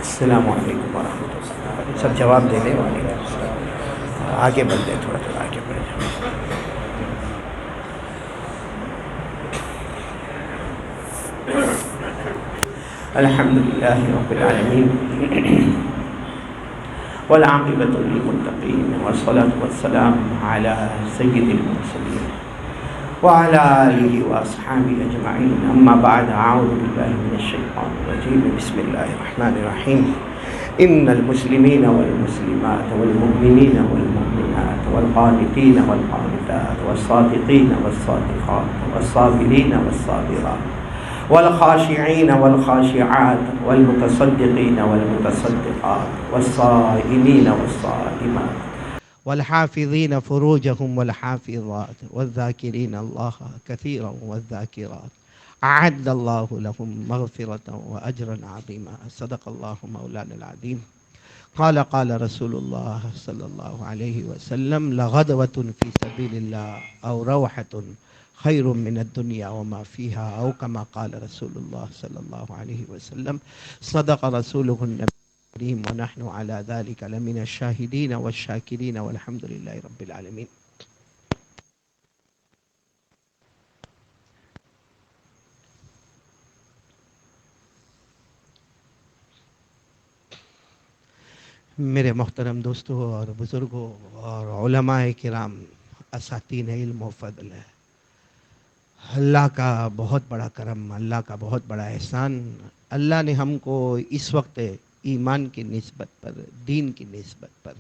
السلام علیکم ورحمۃ اللہ. سب جواب دینے والے ہیں. آگے بڑھ جائے, تھوڑا تھوڑا آگے بڑھ جائے. الحمد للہ رب العالمین والعاقبۃ للمتقین والصلاة والسلام علی سید المرسلین وعلى آلہ واصحابہ اجمعین. اما بعد, اعوذ باللہ من الشیطان الرجیم. بسم اللہ الرحمن الرحیم. ان المسلمین والمسلمات والمؤمنین والمؤمنات والقانتین والقانتات والصادقین والصادقات والصابرین والصابرات والخاشعین والخاشعات والمتصدقین والمتصدقات والصائمین والصائمات والحافظین فروجهم والحافظات والذاکرین اللہ کثیرا والذاکرات اعد اللہ لهم مغفرة واجرا عظیما. صدق اللہ مولانا العظیم. قال رسول اللہ صلی اللہ علیہ وسلم لغدوة فی سبیل اللہ او روحة خیر من الدنیا وما فیها او کما قال رسول اللہ صلی اللہ علیہ وسلم. صدق رسولہ النبی الکریم ونحن على ذلك لمن الشاہدین والشاکرین والحمد للہ رب العالمین. میرے محترم دوستوں اور بزرگوں اور علماء کرام، اساتین علم و فضل ہے، اللہ کا بہت بڑا کرم، اللہ کا بہت بڑا احسان. اللہ نے ہم کو اس وقت ایمان کی نسبت پر، دین کی نسبت پر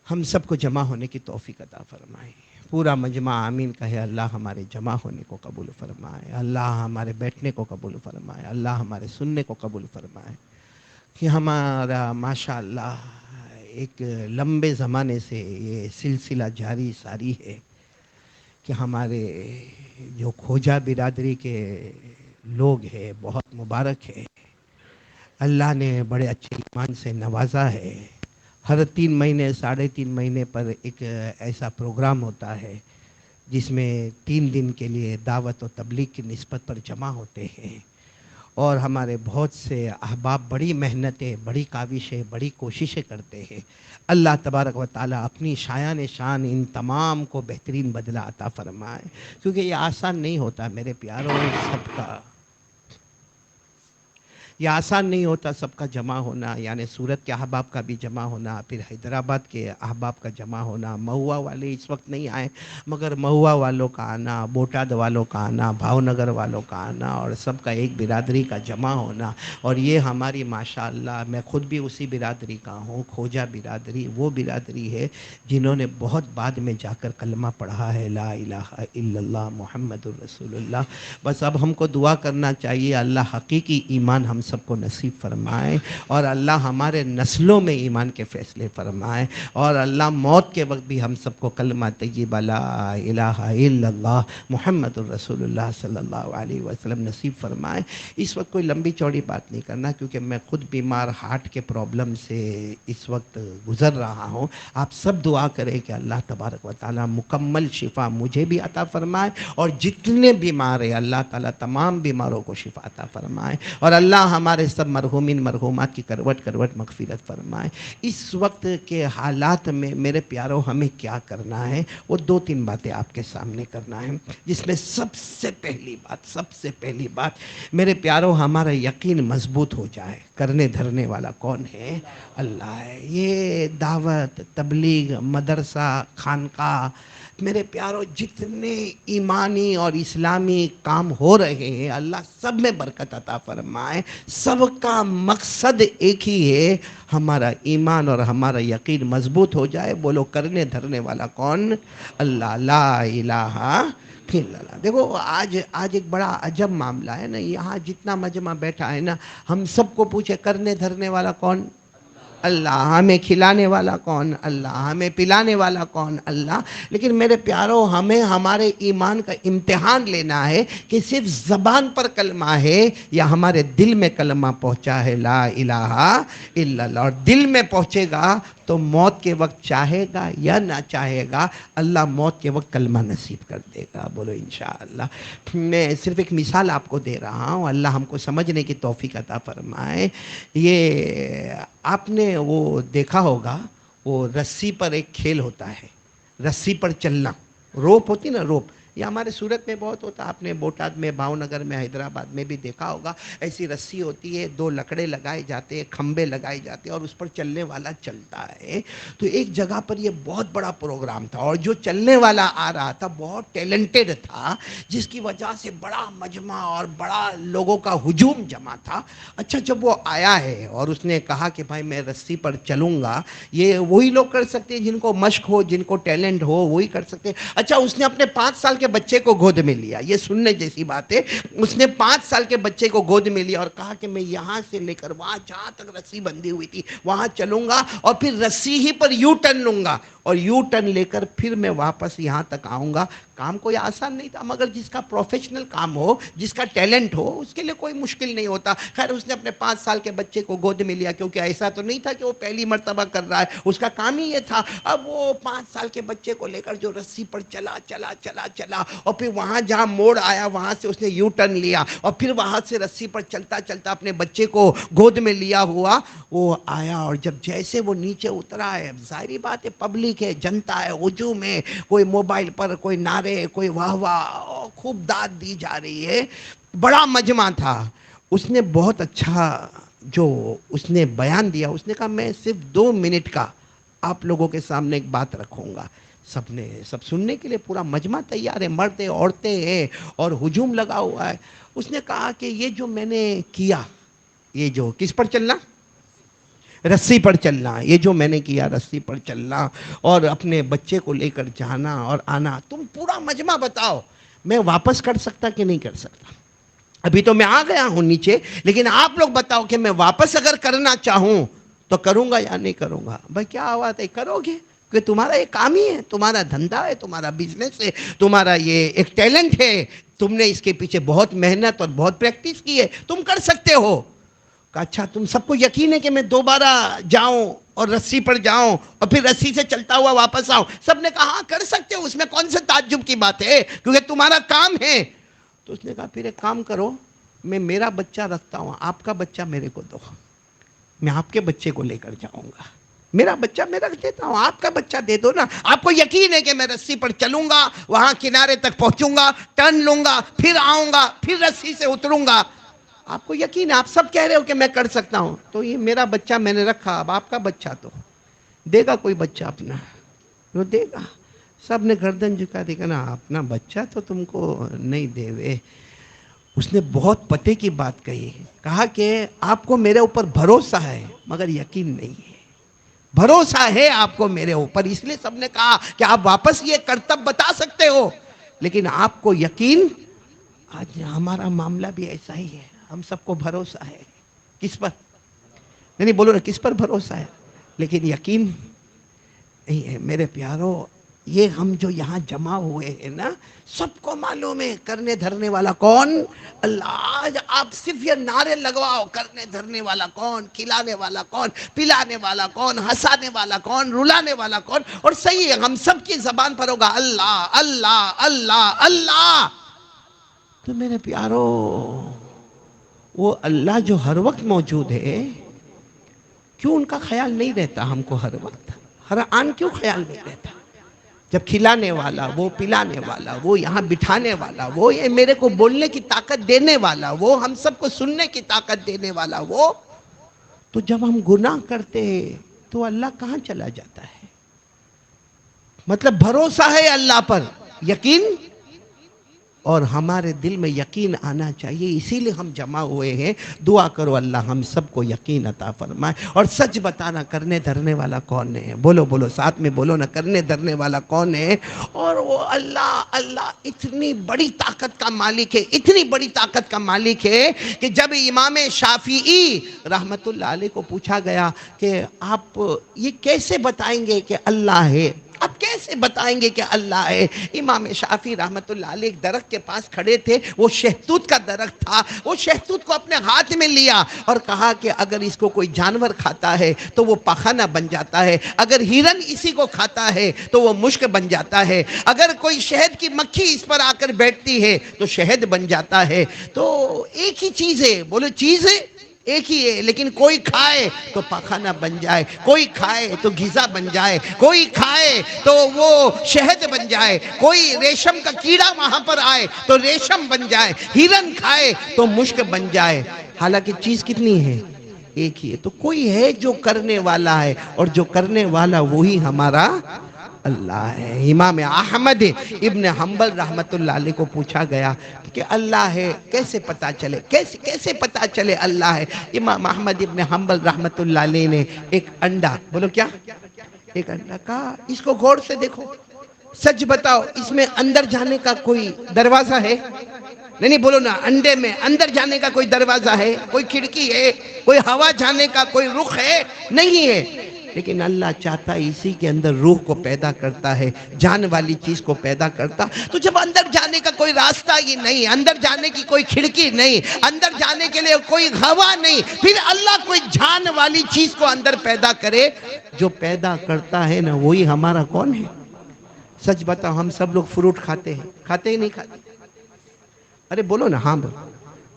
ہم سب کو جمع ہونے کی توفیق عطا فرمائے. پورا مجمع آمین کہے. اللہ ہمارے جمع ہونے کو قبول فرمائے، اللہ ہمارے بیٹھنے کو قبول فرمائے، اللہ ہمارے سننے کو قبول فرمائے. کہ ہمارا ماشاءاللہ ایک لمبے زمانے سے یہ سلسلہ جاری ساری ہے کہ ہمارے جو کھوجا برادری کے لوگ ہیں بہت مبارک ہے. اللہ نے بڑے اچھے ایمان سے نوازا ہے. ہر 3 مہینے 3.5 مہینے پر ایک ایسا پروگرام ہوتا ہے جس میں 3 دن کے لیے دعوت و تبلیغ کی نسبت پر جمع ہوتے ہیں. اور ہمارے بہت سے احباب بڑی محنتیں، بڑی کاوشیں، بڑی کوششیں کرتے ہیں. اللہ تبارک و تعالیٰ اپنی شایان شان ان تمام کو بہترین بدلہ عطا فرمائے، کیونکہ یہ آسان نہیں ہوتا میرے پیاروں. سب کا یہ آسان نہیں ہوتا سب کا جمع ہونا، یعنی سورت کے احباب کا بھی جمع ہونا، پھر حیدرآباد کے احباب کا جمع ہونا. مہوا والے اس وقت نہیں آئے، مگر مہوا والوں کا آنا، بوٹاد والوں کا آنا، بھاؤ نگر والوں کا آنا، اور سب کا ایک برادری کا جمع ہونا. اور یہ ہماری ماشاءاللہ، میں خود بھی اسی برادری کا ہوں، کھوجا برادری وہ برادری ہے جنہوں نے بہت بعد میں جا کر کلمہ پڑھا ہے، لا الہ الا اللہ محمد الرسول اللہ. بس اب ہم کو دعا کرنا چاہیے اللہ حقیقی ایمان ہم سب کو نصیب فرمائے، اور اللہ ہمارے نسلوں میں ایمان کے فیصلے فرمائے، اور اللہ موت کے وقت بھی ہم سب کو کلمہ طیبہ لا الہ الا اللہ محمد الرسول اللہ صلی اللہ علیہ وسلم نصیب فرمائے. اس وقت کوئی لمبی چوڑی بات نہیں کرنا، کیونکہ میں خود بیمار ہارٹ کے پرابلم سے اس وقت گزر رہا ہوں. آپ سب دعا کریں کہ اللہ تبارک و تعالیٰ مکمل شفا مجھے بھی عطا فرمائے، اور جتنے بیمار ہیں اللہ تعالیٰ تمام بیماروں کو شفا عطا فرمائے، اور اللہ ہمارے سب مرحومین مرحومات کی کروٹ کروٹ مغفرت فرمائے. اس وقت کے حالات میں میرے پیاروں ہمیں کیا کرنا ہے، وہ 2-3 باتیں آپ کے سامنے کرنا ہے. جس میں سب سے پہلی بات میرے پیاروں، ہمارا یقین مضبوط ہو جائے. کرنے دھرنے والا کون ہے؟ اللہ ہے. یہ دعوت، تبلیغ، مدرسہ، خانقاہ، میرے پیاروں جتنے ایمانی اور اسلامی کام ہو رہے ہیں اللہ سب میں برکت عطا فرمائے. سب کا مقصد ایک ہی ہے، ہمارا ایمان اور ہمارا یقین مضبوط ہو جائے. بولو کرنے دھرنے والا کون؟ اللہ. لا الہ الا اللہ. دیکھو آج ایک بڑا عجب معاملہ ہے نا. یہاں جتنا مجمع بیٹھا ہے نا، ہم سب کو پوچھے کرنے دھرنے والا کون؟ اللہ ہمیں کھلانے والا کون؟ اللہ ہمیں پلانے والا کون؟ اللہ. لیکن میرے پیارو، ہمیں ہمارے ایمان کا امتحان لینا ہے کہ صرف زبان پر کلمہ ہے یا ہمارے دل میں کلمہ پہنچا ہے لا الہ الا اللہ. اور دل میں پہنچے گا تو موت کے وقت چاہے گا یا نہ چاہے گا اللہ موت کے وقت کلمہ نصیب کر دے گا. بولو انشاءاللہ. میں صرف ایک مثال آپ کو دے رہا ہوں، اللہ ہم کو سمجھنے کی توفیق عطا فرمائے. یہ آپ نے وہ دیکھا ہوگا، وہ رسی پر ایک کھیل ہوتا ہے، رسی پر چلنا، روپ ہوتی نا، روپ. یہ ہمارے سورت میں بہت ہوتا، آپ نے بوٹاد میں، بھاؤ نگر میں، حیدرآباد میں بھی دیکھا ہوگا. ایسی رسی ہوتی ہے، دو لکڑے لگائے جاتے ہیں، کھمبے لگائے جاتے ہیں اور اس پر چلنے والا چلتا ہے. تو ایک جگہ پر یہ بہت بڑا پروگرام تھا اور جو چلنے والا آ رہا تھا بہت ٹیلنٹڈ تھا، جس کی وجہ سے بڑا مجمع اور بڑا لوگوں کا ہجوم جمع تھا. اچھا، جب وہ آیا ہے اور اس نے کہا کہ بھائی میں رسی پر چلوں گا، یہ وہی لوگ کر سکتے ہیں جن کو مشق ہو، جن کو ٹیلنٹ ہو، وہی کر سکتے ہیں. اچھا، اس نے اپنے 5 سال کے بچے کو گود میں لیا. یہ سننے جیسی بات ہے. اس نے 5 سال کے بچے کو گود میں لیا اور کہا کہ میں یہاں سے لے کر وہاں جہاں تک رسی بندھی ہوئی تھی وہاں چلوں گا اور پھر رسی ہی پر یو ٹرن لوں گا اور یو ٹرن لے کر پھر میں واپس یہاں تک آؤں گا. کام کوئی آسان نہیں تھا، مگر جس کا پروفیشنل کام ہو، جس کا ٹیلنٹ ہو، اس کے لیے کوئی مشکل نہیں ہوتا. خیر، اس نے اپنے 5 سال کے بچے کو گود میں لیا، کیونکہ ایسا تو نہیں تھا کہ وہ پہلی مرتبہ کر رہا ہے، اس کا کام ہی یہ تھا. اب وہ 5 سال کے بچے کو لے کر جو رسی پر چلا چلا چلا چلا اور پھر وہاں جہاں موڑ آیا وہاں سے اس نے یو ٹرن لیا اور پھر وہاں سے رسی پر چلتا چلتا اپنے بچے کو گود میں لیا ہوا وہ آیا. اور جب جیسے وہ نیچے اترا ہے، ظاہری بات ہے، پبلک ہے، جنتا ہے، ہجوم ہے، کوئی موبائل پر، کوئی نعرے، کوئی واہ واہ، خوب داد دی جا رہی ہے، بڑا مجمع تھا. اس نے بہت اچھا جو اس نے بیان دیا. اس نے کہا میں صرف 2 منٹ کا آپ لوگوں کے سامنے ایک بات رکھوں گا. سب سننے کے لیے پورا مجمع تیار ہے، مرد ہیں، عورتیں ہیں اور ہجوم لگا ہوا ہے. اس نے کہا کہ یہ جو میں نے کیا، یہ جو کس پر چلنا، رسی پر چلنا، یہ جو میں نے کیا رسی پر چلنا اور اپنے بچے کو لے کر جانا اور آنا، تم پورا مجمع بتاؤ میں واپس کر سکتا کہ نہیں کر سکتا. ابھی تو میں آ گیا ہوں نیچے، لیکن آپ لوگ بتاؤ کہ میں واپس اگر کرنا چاہوں تو کروں گا یا نہیں کروں گا. بھائی کیا آواز ہے، کرو گے؟ کہ تمہارا یہ کام ہی ہے، تمہارا دھندا ہے، تمہارا بزنس ہے، تمہارا یہ ایک ٹیلنٹ ہے، تم نے اس کے پیچھے بہت محنت اور بہت پریکٹس کی ہے، تم کر سکتے ہو. کہ اچھا تم سب کو یقین ہے کہ میں دوبارہ جاؤں اور رسی پر جاؤں اور پھر رسی سے چلتا ہوا واپس آؤں؟ سب نے کہا ہاں کر سکتے ہو، اس میں کون سے تعجب کی بات ہے، کیونکہ تمہارا کام ہے. تو اس نے کہا پھر ایک کام کرو، میں میرا بچہ رکھتا ہوں، آپ کا بچہ میرے کو دو، میں آپ کے بچے کو لے کر جاؤں گا. میرا بچہ میں رکھ دیتا ہوں، آپ کا بچہ دے دو نا. آپ کو یقین ہے کہ میں رسی پر چلوں گا، وہاں کنارے تک پہنچوں گا، ٹرن لوں گا، پھر آؤں گا، پھر رسی سے اتروں گا. آپ کو یقین ہے، آپ سب کہہ رہے ہو کہ میں کر سکتا ہوں. تو یہ میرا بچہ میں نے رکھا، اب آپ کا بچہ تو دے گا کوئی بچہ اپنا، وہ دے گا. سب نے گردن جھکا دی کہ نا اپنا بچہ تو تم کو نہیں دے وے. اس نے بہت پتے کی بات کہی، کہا کہ آپ کو میرے اوپر بھروسہ ہے مگر یقین نہیں ہے. بھروسہ ہے آپ کو میرے اوپر، اس لیے سب نے کہا کہ آپ واپس یہ کرتب بتا سکتے ہو، لیکن آپ کو یقین. آج ہمارا معاملہ بھی ایسا ہی ہے، ہم سب کو بھروسہ ہے. کس پر؟ نہیں بولو نا، کس پر بھروسہ ہے لیکن یقین نہیں ہے. میرے پیارو، یہ ہم جو یہاں جمع ہوئے ہیں نا، سب کو معلوم ہے کرنے دھرنے والا کون؟ اللہ. آج آپ صرف یہ نعرے لگواؤ، کرنے دھرنے والا کون، کھلانے والا کون، پلانے والا کون، ہنسانے والا کون، رلانے والا کون. اور صحیح ہے، ہم سب کی زبان پر ہوگا اللہ اللہ اللہ اللہ. تو میرے پیارو، وہ اللہ جو ہر وقت موجود ہے، کیوں ان کا خیال نہیں رہتا ہم کو ہر وقت، ہر آن کیوں خیال نہیں رہتا؟ جب کھلانے والا، وہ پلانے والا، وہ یہاں بٹھانے والا، وہ یہ میرے کو بولنے کی طاقت دینے والا، وہ ہم سب کو سننے کی طاقت دینے والا، وہ تو جب ہم گناہ کرتے ہیں تو اللہ کہاں چلا جاتا ہے؟ مطلب بھروسہ ہے اللہ پر، یقین اور ہمارے دل میں یقین آنا چاہیے، اسی لیے ہم جمع ہوئے ہیں۔ دعا کرو اللہ ہم سب کو یقین عطا فرمائے۔ اور سچ بتانا، کرنے دھرنے والا کون ہے؟ بولو بولو ساتھ میں بولو نا، کرنے دھرنے والا کون ہے؟ اور وہ اللہ، اللہ اتنی بڑی طاقت کا مالک ہے، اتنی بڑی طاقت کا مالک ہے کہ جب امام شافعی رحمت اللہ علیہ کو پوچھا گیا کہ آپ یہ کیسے بتائیں گے کہ اللہ ہے، آپ کیسے بتائیں گے کہ اللہ ہے؟ امام شافعی رحمت اللہ علیہ ایک درخت کے پاس کھڑے تھے، وہ شہتوت کا درخت تھا، وہ شہتوت کو اپنے ہاتھ میں لیا اور کہا کہ اگر اس کو کوئی جانور کھاتا ہے تو وہ پاخانہ بن جاتا ہے، اگر ہرن اسی کو کھاتا ہے تو وہ مشک بن جاتا ہے، اگر کوئی شہد کی مکھی اس پر آ کر بیٹھتی ہے تو شہد بن جاتا ہے۔ تو ایک ہی چیز ہے، بولو چیز ہے ایک ہی ہے، لیکن کوئی کھائے تو پاخانہ بن جائے، کوئی کھائے تو غذا بن جائے، کوئی کھائے تو وہ شہد بن جائے، کوئی ریشم کا کیڑا وہاں پر آئے تو ریشم بن جائے، ہرن کھائے تو مشک بن جائے۔ حالانکہ چیز کتنی ہے؟ ایک ہی ہے۔ تو کوئی ہے جو کرنے والا ہے، اور جو کرنے والا وہی ہمارا اللہ ہے۔ امام احمد ابن حنبل رحمت اللہ علیہ کو پوچھا گیا کہ اللہ ہے کیسے پتا چلے، کیسے پتا چلے اللہ ہے؟ امام احمد ابن حنبل رحمت اللہ علیہ نے ایک انڈا، بولو کیا؟ ایک انڈا کہا اس کو غور سے دیکھو، سچ بتاؤ اس میں اندر جانے کا کوئی دروازہ ہے؟ نہیں بولو نا، انڈے میں اندر جانے کا کوئی دروازہ ہے، کوئی کھڑکی ہے، کوئی ہوا جانے کا کوئی رخ ہے؟ نہیں ہے۔ لیکن اللہ چاہتا ہے اسی کے اندر روح کو پیدا کرتا ہے، جان والی چیز کو پیدا کرتا۔ تو جب اندر جانے کا کوئی راستہ ہی نہیں، اندر جانے کی کوئی کھڑکی نہیں، اندر جانے کے لیے کوئی ہوا نہیں، پھر اللہ کوئی جان والی چیز کو اندر پیدا کرے؟ جو پیدا کرتا ہے نا وہی ہمارا کون ہے؟ سچ بتاؤ ہم سب لوگ فروٹ کھاتے ہیں، کھاتے ہی نہیں کھاتے؟ ارے بولو نا، ہاں بولو۔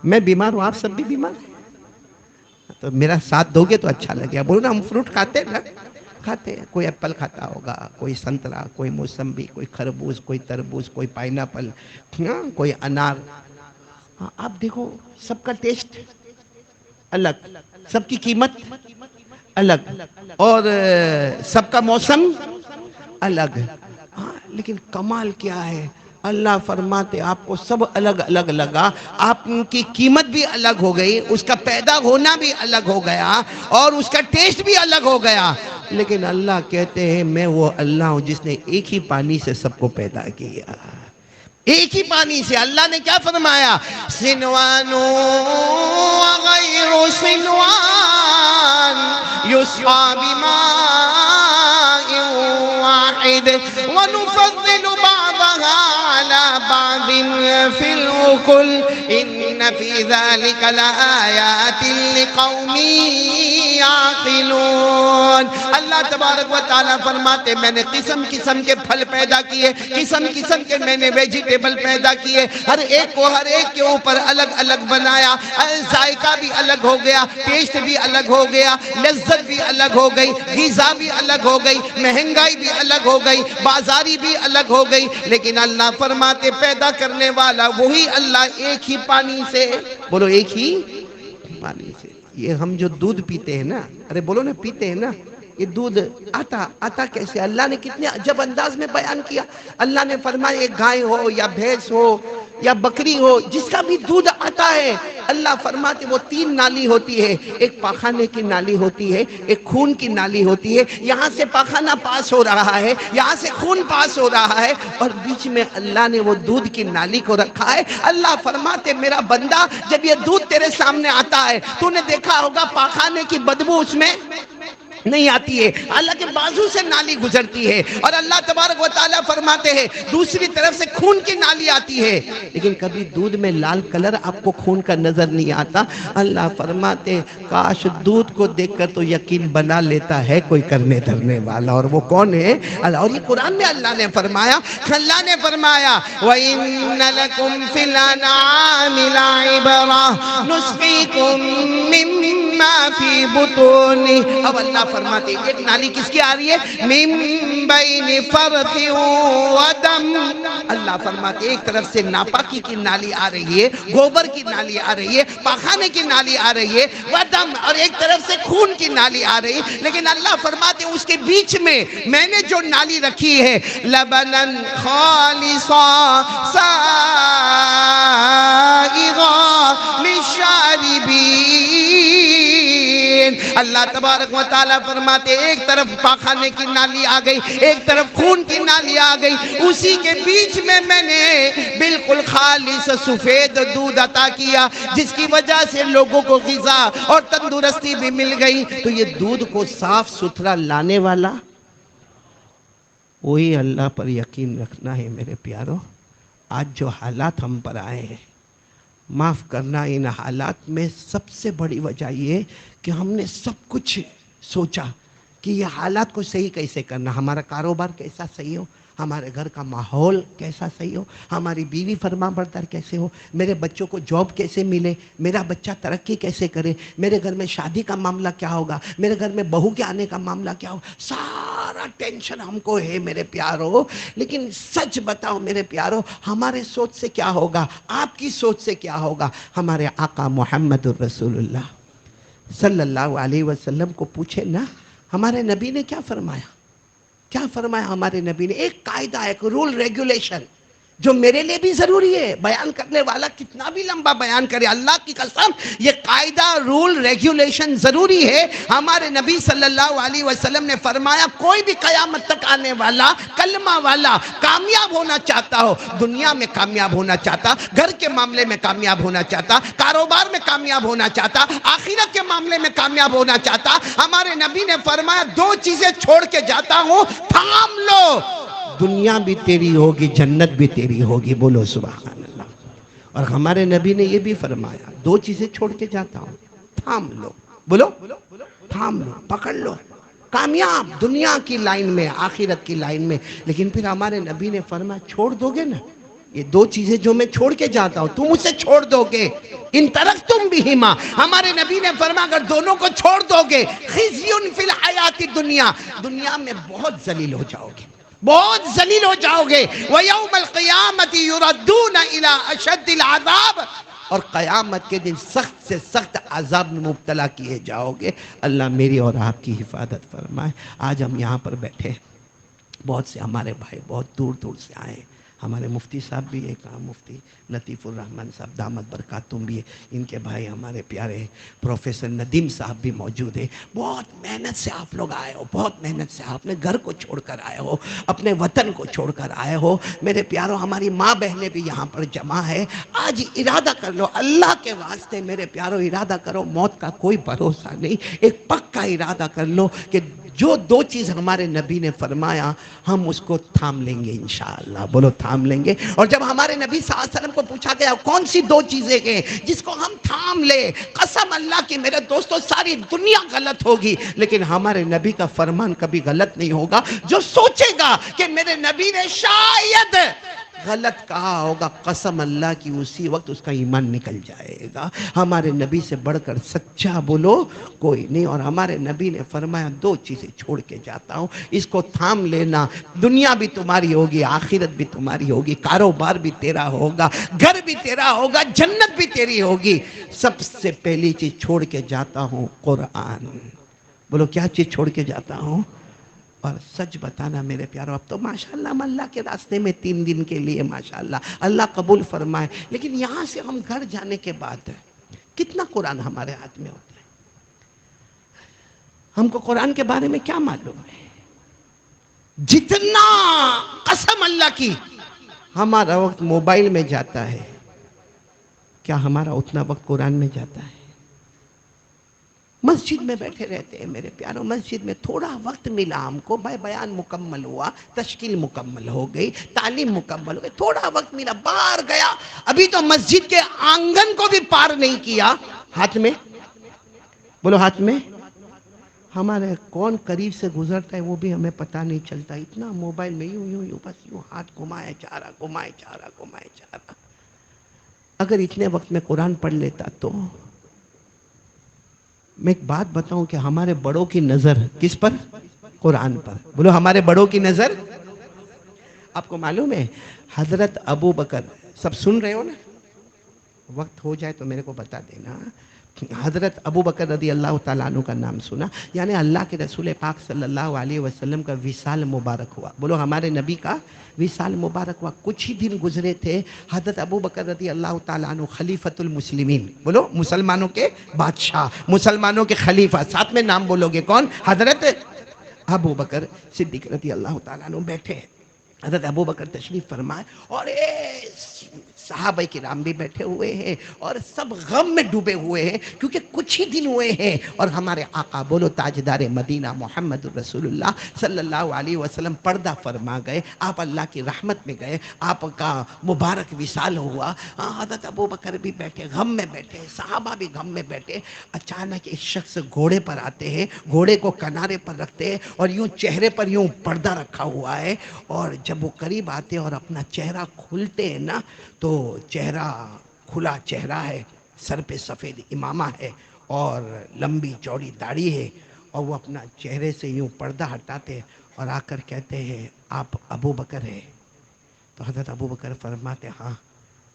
میں بیمار ہوں، آپ سب بھی بیمار ہیں، تو میرا ساتھ دو گے تو اچھا لگے۔ بولو نا ہم فروٹ کھاتے ہیں نا، کھاتے ہیں۔ کوئی ایپل کھاتا ہوگا، کوئی سنترا، کوئی موسمبی، کوئی خربوز، کوئی تربوز، کوئی پائنیپل، کوئی انار۔ آپ دیکھو سب کا ٹیسٹ الگ، سب کی قیمت الگ، اور سب کا موسم الگ۔ لیکن کمال کیا ہے؟ اللہ فرماتے آپ کو سب الگ الگ لگا، آپ کی قیمت بھی الگ ہو گئی، اس کا پیدا ہونا بھی الگ ہو گیا، اور اس کا ٹیسٹ بھی الگ ہو گیا۔ لیکن اللہ کہتے ہیں میں وہ اللہ ہوں جس نے ایک ہی پانی سے سب کو پیدا کیا، ایک ہی پانی سے۔ اللہ نے کیا فرمایا؟ سنوان وغیر سنوان یسقى بماء واحد ونفضل بعضها على بعض في الأكل إن في ذلك لآيات لقوم يعقلون۔ اللہ تبارک و تعالیٰ فرماتے میں نے قسم قسم کے پھل پیدا کیے، قسم قسم کے میں نے ویجیٹیبل پیدا کیے، ہر ایک کو ہر ایک کے اوپر الگ الگ بنایا، ذائقہ بھی الگ ہو گیا، ٹیسٹ بھی الگ ہو گیا، لذت بھی الگ ہو گئی، غذا بھی الگ ہو گئی، مہنگائی بھی الگ ہو گئی، بازاری بھی الگ ہو گئی۔ لیکن اللہ فرماتے پیدا کرنے والا وہی اللہ، ایک ہی پانی سے، بولو ایک ہی پانی سے۔ یہ ہم جو دودھ پیتے ہیں نا، ارے بولو نا پیتے ہیں نا، یہ دودھ آتا کیسے؟ اللہ نے کتنے عجب انداز میں بیان کیا۔ اللہ نے فرمایا ایک گائے ہو یا بھینس ہو یا بکری ہو، جس کا بھی دودھ آتا ہے، اللہ فرماتے وہ تین نالی ہوتی ہے، ایک پاخانے کی نالی ہوتی ہے، ایک خون کی نالی ہوتی ہے، یہاں سے پاخانہ پاس ہو رہا ہے، یہاں سے خون پاس ہو رہا ہے، اور بیچ میں اللہ نے وہ دودھ کی نالی کو رکھا ہے۔ اللہ فرماتے میرا بندہ جب یہ دودھ تیرے سامنے آتا ہے تو نے دیکھا ہوگا پاخانے کی بدبو اس میں نہیں آتی ہے، اللہ کے بازو سے نالی گزرتی ہے، اور اللہ تبارک و تعالیٰ فرماتے ہیں دوسری طرف سے خون کی نالی آتی ہے، لیکن کبھی دودھ میں لال کلر آپ کو خون کا نظر نہیں آتا۔ اللہ فرماتے کاش دودھ کو دیکھ کر تو یقین بنا لیتا ہے کوئی کرنے دھرنے والا، اور وہ کون ہے؟ اللہ۔ اور یہ قرآن میں اللہ نے فرمایا، وَإِنَّ لَكُمْ فِي الْأَنْعَامِ لَعِبْرَةً نُسْقِيكُم مِّمَّا فی بطونی. اب اللہ فرماتے ہیں ایک نالی کس کی آ رہی ہے؟ من بین فرث و دم. اللہ فرماتے ہیں ایک طرف سے ناپاکی کی نالی آ رہی ہے، گوبر کی نالی آ رہی ہے، پاخانے کی نالی آ رہی ہے، ودم، اور ایک طرف سے خون کی نالی آ رہی ہے. لیکن اللہ فرماتے ہیں اس کے بیچ میں نے جو نالی رکھی ہے لبنن خالصا سائغا للشاربین. اللہ تبارک و تعالیٰ فرماتے ایک طرف پاخانے کی نالی آ گئی، ایک طرف خون کی نالی آ گئی، اسی کے بیچ میں نے بالکل خالص سفید دودھ عطا کیا جس کی وجہ سے لوگوں کو غذا اور تندرستی بھی مل گئی. تو یہ دودھ کو صاف ستھرا لانے والا وہی اللہ پر یقین رکھنا ہے میرے پیارو. آج جو حالات ہم پر آئے ہیں، معاف کرنا، ان حالات میں سب سے بڑی وجہ یہ کہ ہم نے سب کچھ سوچا کہ یہ حالات کو صحیح کیسے کرنا، ہمارا کاروبار کیسا صحیح ہو، ہمارے گھر کا ماحول کیسا صحیح ہو، ہماری بیوی فرما بردار کیسے ہو، میرے بچوں کو جاب کیسے ملے، میرا بچہ ترقی کیسے کرے، میرے گھر میں شادی کا معاملہ کیا ہوگا، میرے گھر میں بہو کے آنے کا معاملہ کیا ہوگا. سارا ٹینشن ہم کو ہے میرے پیارو. لیکن سچ بتاؤ میرے پیارو، ہمارے سوچ سے کیا ہوگا، آپ کی سوچ سے کیا ہوگا؟ ہمارے آقا محمد الرسول اللہ صلی اللہ علیہ وسلم کو پوچھے نا، ہمارے نبی نے کیا فرمایا؟ کیا فرمایا ہمارے نبی نے؟ ایک قاعدہ، ایک رول ریگولیشن جو میرے لیے بھی ضروری ہے. بیان کرنے والا کتنا بھی لمبا بیان کرے، اللہ کی قسم یہ قاعدہ، رول ریگولیشن ضروری ہے. ہمارے نبی صلی اللہ علیہ وسلم نے فرمایا کوئی بھی قیامت تک آنے والا کلمہ والا کامیاب ہونا چاہتا ہو، دنیا میں کامیاب ہونا چاہتا، گھر کے معاملے میں کامیاب ہونا چاہتا، کاروبار میں کامیاب ہونا چاہتا، آخرت کے معاملے میں کامیاب ہونا چاہتا، ہمارے نبی نے فرمایا دو چیزیں چھوڑ کے جاتا ہوں، تھام لو، دنیا بھی تیری ہوگی، جنت بھی تیری ہوگی. بولو سبحان اللہ. اور ہمارے نبی نے یہ بھی فرمایا دو چیزیں چھوڑ کے جاتا ہوں، تھام لو. بولو، تھام لو، پکڑ لو، کامیاب دنیا کی لائن میں، آخرت کی لائن میں. لیکن پھر ہمارے نبی نے فرمایا چھوڑ دو گے نا یہ دو چیزیں جو میں چھوڑ کے جاتا ہوں، تم اسے چھوڑ دو گے، ان ترکتم بہما. ہمارے نبی نے فرمایا اگر دونوں کو چھوڑ دو گے، خزی فی الحیات الدنیا، دنیا میں بہت ذلیل ہو جاؤ گے، بہت ذلیل ہو جاؤ گے. وَيَوْمَ الْقِيَامَةِ يُرَدُّونَ إِلَىٰ أَشَدِّ الْعَذَابِ، اور قیامت کے دن سخت سے سخت عذاب میں مبتلا کیے جاؤ گے. اللہ میری اور آپ کی حفاظت فرمائے. آج ہم یہاں پر بیٹھے، بہت سے ہمارے بھائی بہت دور دور سے آئے ہیں. ہمارے مفتی صاحب بھی ایک مفتی لطیف الرحمن صاحب دامت برکاتہم بھی ہے، ان کے بھائی ہمارے پیارے پروفیسر ندیم صاحب بھی موجود ہیں. بہت محنت سے آپ لوگ آئے ہو، بہت محنت سے اپنے گھر کو چھوڑ کر آئے ہو، اپنے وطن کو چھوڑ کر آئے ہو. میرے پیاروں، ہماری ماں بہنیں بھی یہاں پر جمع ہے. آج ارادہ کر لو، اللہ کے واسطے میرے پیاروں ارادہ کرو، موت کا کوئی بھروسہ نہیں. ایک پکا ارادہ کر لو کہ جو دو چیز ہمارے نبی نے فرمایا ہم اس کو تھام لیں گے انشاءاللہ. بولو تھام لیں گے. اور جب ہمارے نبی صلی اللہ علیہ وسلم کو پوچھا گیا کون سی دو چیزیں ہیں جس کو ہم تھام لے، قسم اللہ کی میرے دوستو ساری دنیا غلط ہوگی لیکن ہمارے نبی کا فرمان کبھی غلط نہیں ہوگا. جو سوچے گا کہ میرے نبی نے شاید غلط کہا ہوگا، قسم اللہ کی اسی وقت اس کا ایمان نکل جائے گا. ہمارے نبی سے بڑھ کر سچا بولو کوئی نہیں. اور ہمارے نبی نے فرمایا دو چیزیں چھوڑ کے جاتا ہوں، اس کو تھام لینا، دنیا بھی تمہاری ہوگی، آخرت بھی تمہاری ہوگی، کاروبار بھی تیرا ہوگا، گھر بھی تیرا ہوگا، جنت بھی تیری ہوگی. سب سے پہلی چیز چھوڑ کے جاتا ہوں قرآن. بولو کیا چیز چھوڑ کے جاتا ہوں؟ اور سچ بتانا میرے پیارو، اب تو ماشاءاللہ ہم اللہ کے راستے میں 3 دن کے لیے ماشاءاللہ اللہ قبول فرمائے، لیکن یہاں سے ہم گھر جانے کے بعد کتنا قرآن ہمارے ہاتھ میں ہوتا ہے؟ ہم کو قرآن کے بارے میں کیا معلوم ہے؟ جتنا قسم اللہ کی ہمارا وقت موبائل میں جاتا ہے، کیا ہمارا اتنا وقت قرآن میں جاتا ہے؟ مسجد میں بیٹھے رہتے ہیں میرے پیاروں، مسجد میں تھوڑا وقت ملا ہم کو، بیان مکمل ہوا، تشکیل مکمل ہو گئی، تعلیم مکمل ہو گئی، تھوڑا وقت ملا، باہر گیا، ابھی تو مسجد کے آنگن کو بھی پار نہیں کیا، ہاتھ میں، بولو ہاتھ میں، ہمارے کون قریب سے گزرتا ہے وہ بھی ہمیں پتہ نہیں چلتا. اتنا موبائل میں یوں یوں یوں بس یوں ہاتھ گھمائے جا رہا، گھمائے جا رہا، گھمائے جا رہا. اگر اتنے وقت میں قرآن پڑھ لیتا تو میں ایک بات بتاؤں کہ ہمارے بڑوں کی نظر کس پر؟ قرآن پر. بولو ہمارے بڑوں کی نظر. آپ کو معلوم ہے حضرت ابو بکر، سب سن رہے ہو نا؟ وقت ہو جائے تو میرے کو بتا دینا. حضرت ابو بکر رضی اللہ تعالیٰ عنہ کا نام سنا؟ یعنی اللہ کے رسول پاک صلی اللہ علیہ وسلم کا وصال مبارک ہوا. بولو ہمارے نبی کا وصال مبارک ہوا. کچھ ہی دن گزرے تھے، حضرت ابو بکر رضی اللہ تعالیٰ عنہ خلیفۃ المسلمین، بولو مسلمانوں کے بادشاہ، مسلمانوں کے خلیفہ، ساتھ میں نام بولو گے کون؟ حضرت ابو بکر صدیق رضی اللہ تعالیٰ عنہ بیٹھے ہیں. حضرت ابو بکر تشریف فرمائے اور صحابہ کرام بھی بیٹھے ہوئے ہیں اور سب غم میں ڈوبے ہوئے ہیں، کیونکہ کچھ ہی دن ہوئے ہیں اور ہمارے آقا بولو تاجدار مدینہ محمد رسول اللہ صلی اللہ علیہ وسلم پردہ فرما گئے. آپ اللہ کی رحمت میں گئے، آپ کا مبارک وصال ہوا. حضرت ابو بکر بھی بیٹھے، غم میں بیٹھے، صحابہ بھی غم میں بیٹھے. اچانک ایک شخص گھوڑے پر آتے ہیں، گھوڑے کو کنارے پر رکھتے ہیں اور یوں چہرے پر یوں پردہ رکھا ہوا ہے، اور جب وہ قریب آتے اور اپنا چہرہ کھولتے ہیں نا تو چہرہ کھلا چہرہ ہے، سر پہ سفید امامہ ہے اور لمبی چوڑی داڑھی ہے، اور وہ اپنا چہرے سے یوں پردہ ہٹاتے اور آ کر کہتے ہیں آپ ابو بکر ہیں؟ تو حضرت ابو بکر فرماتے ہاں.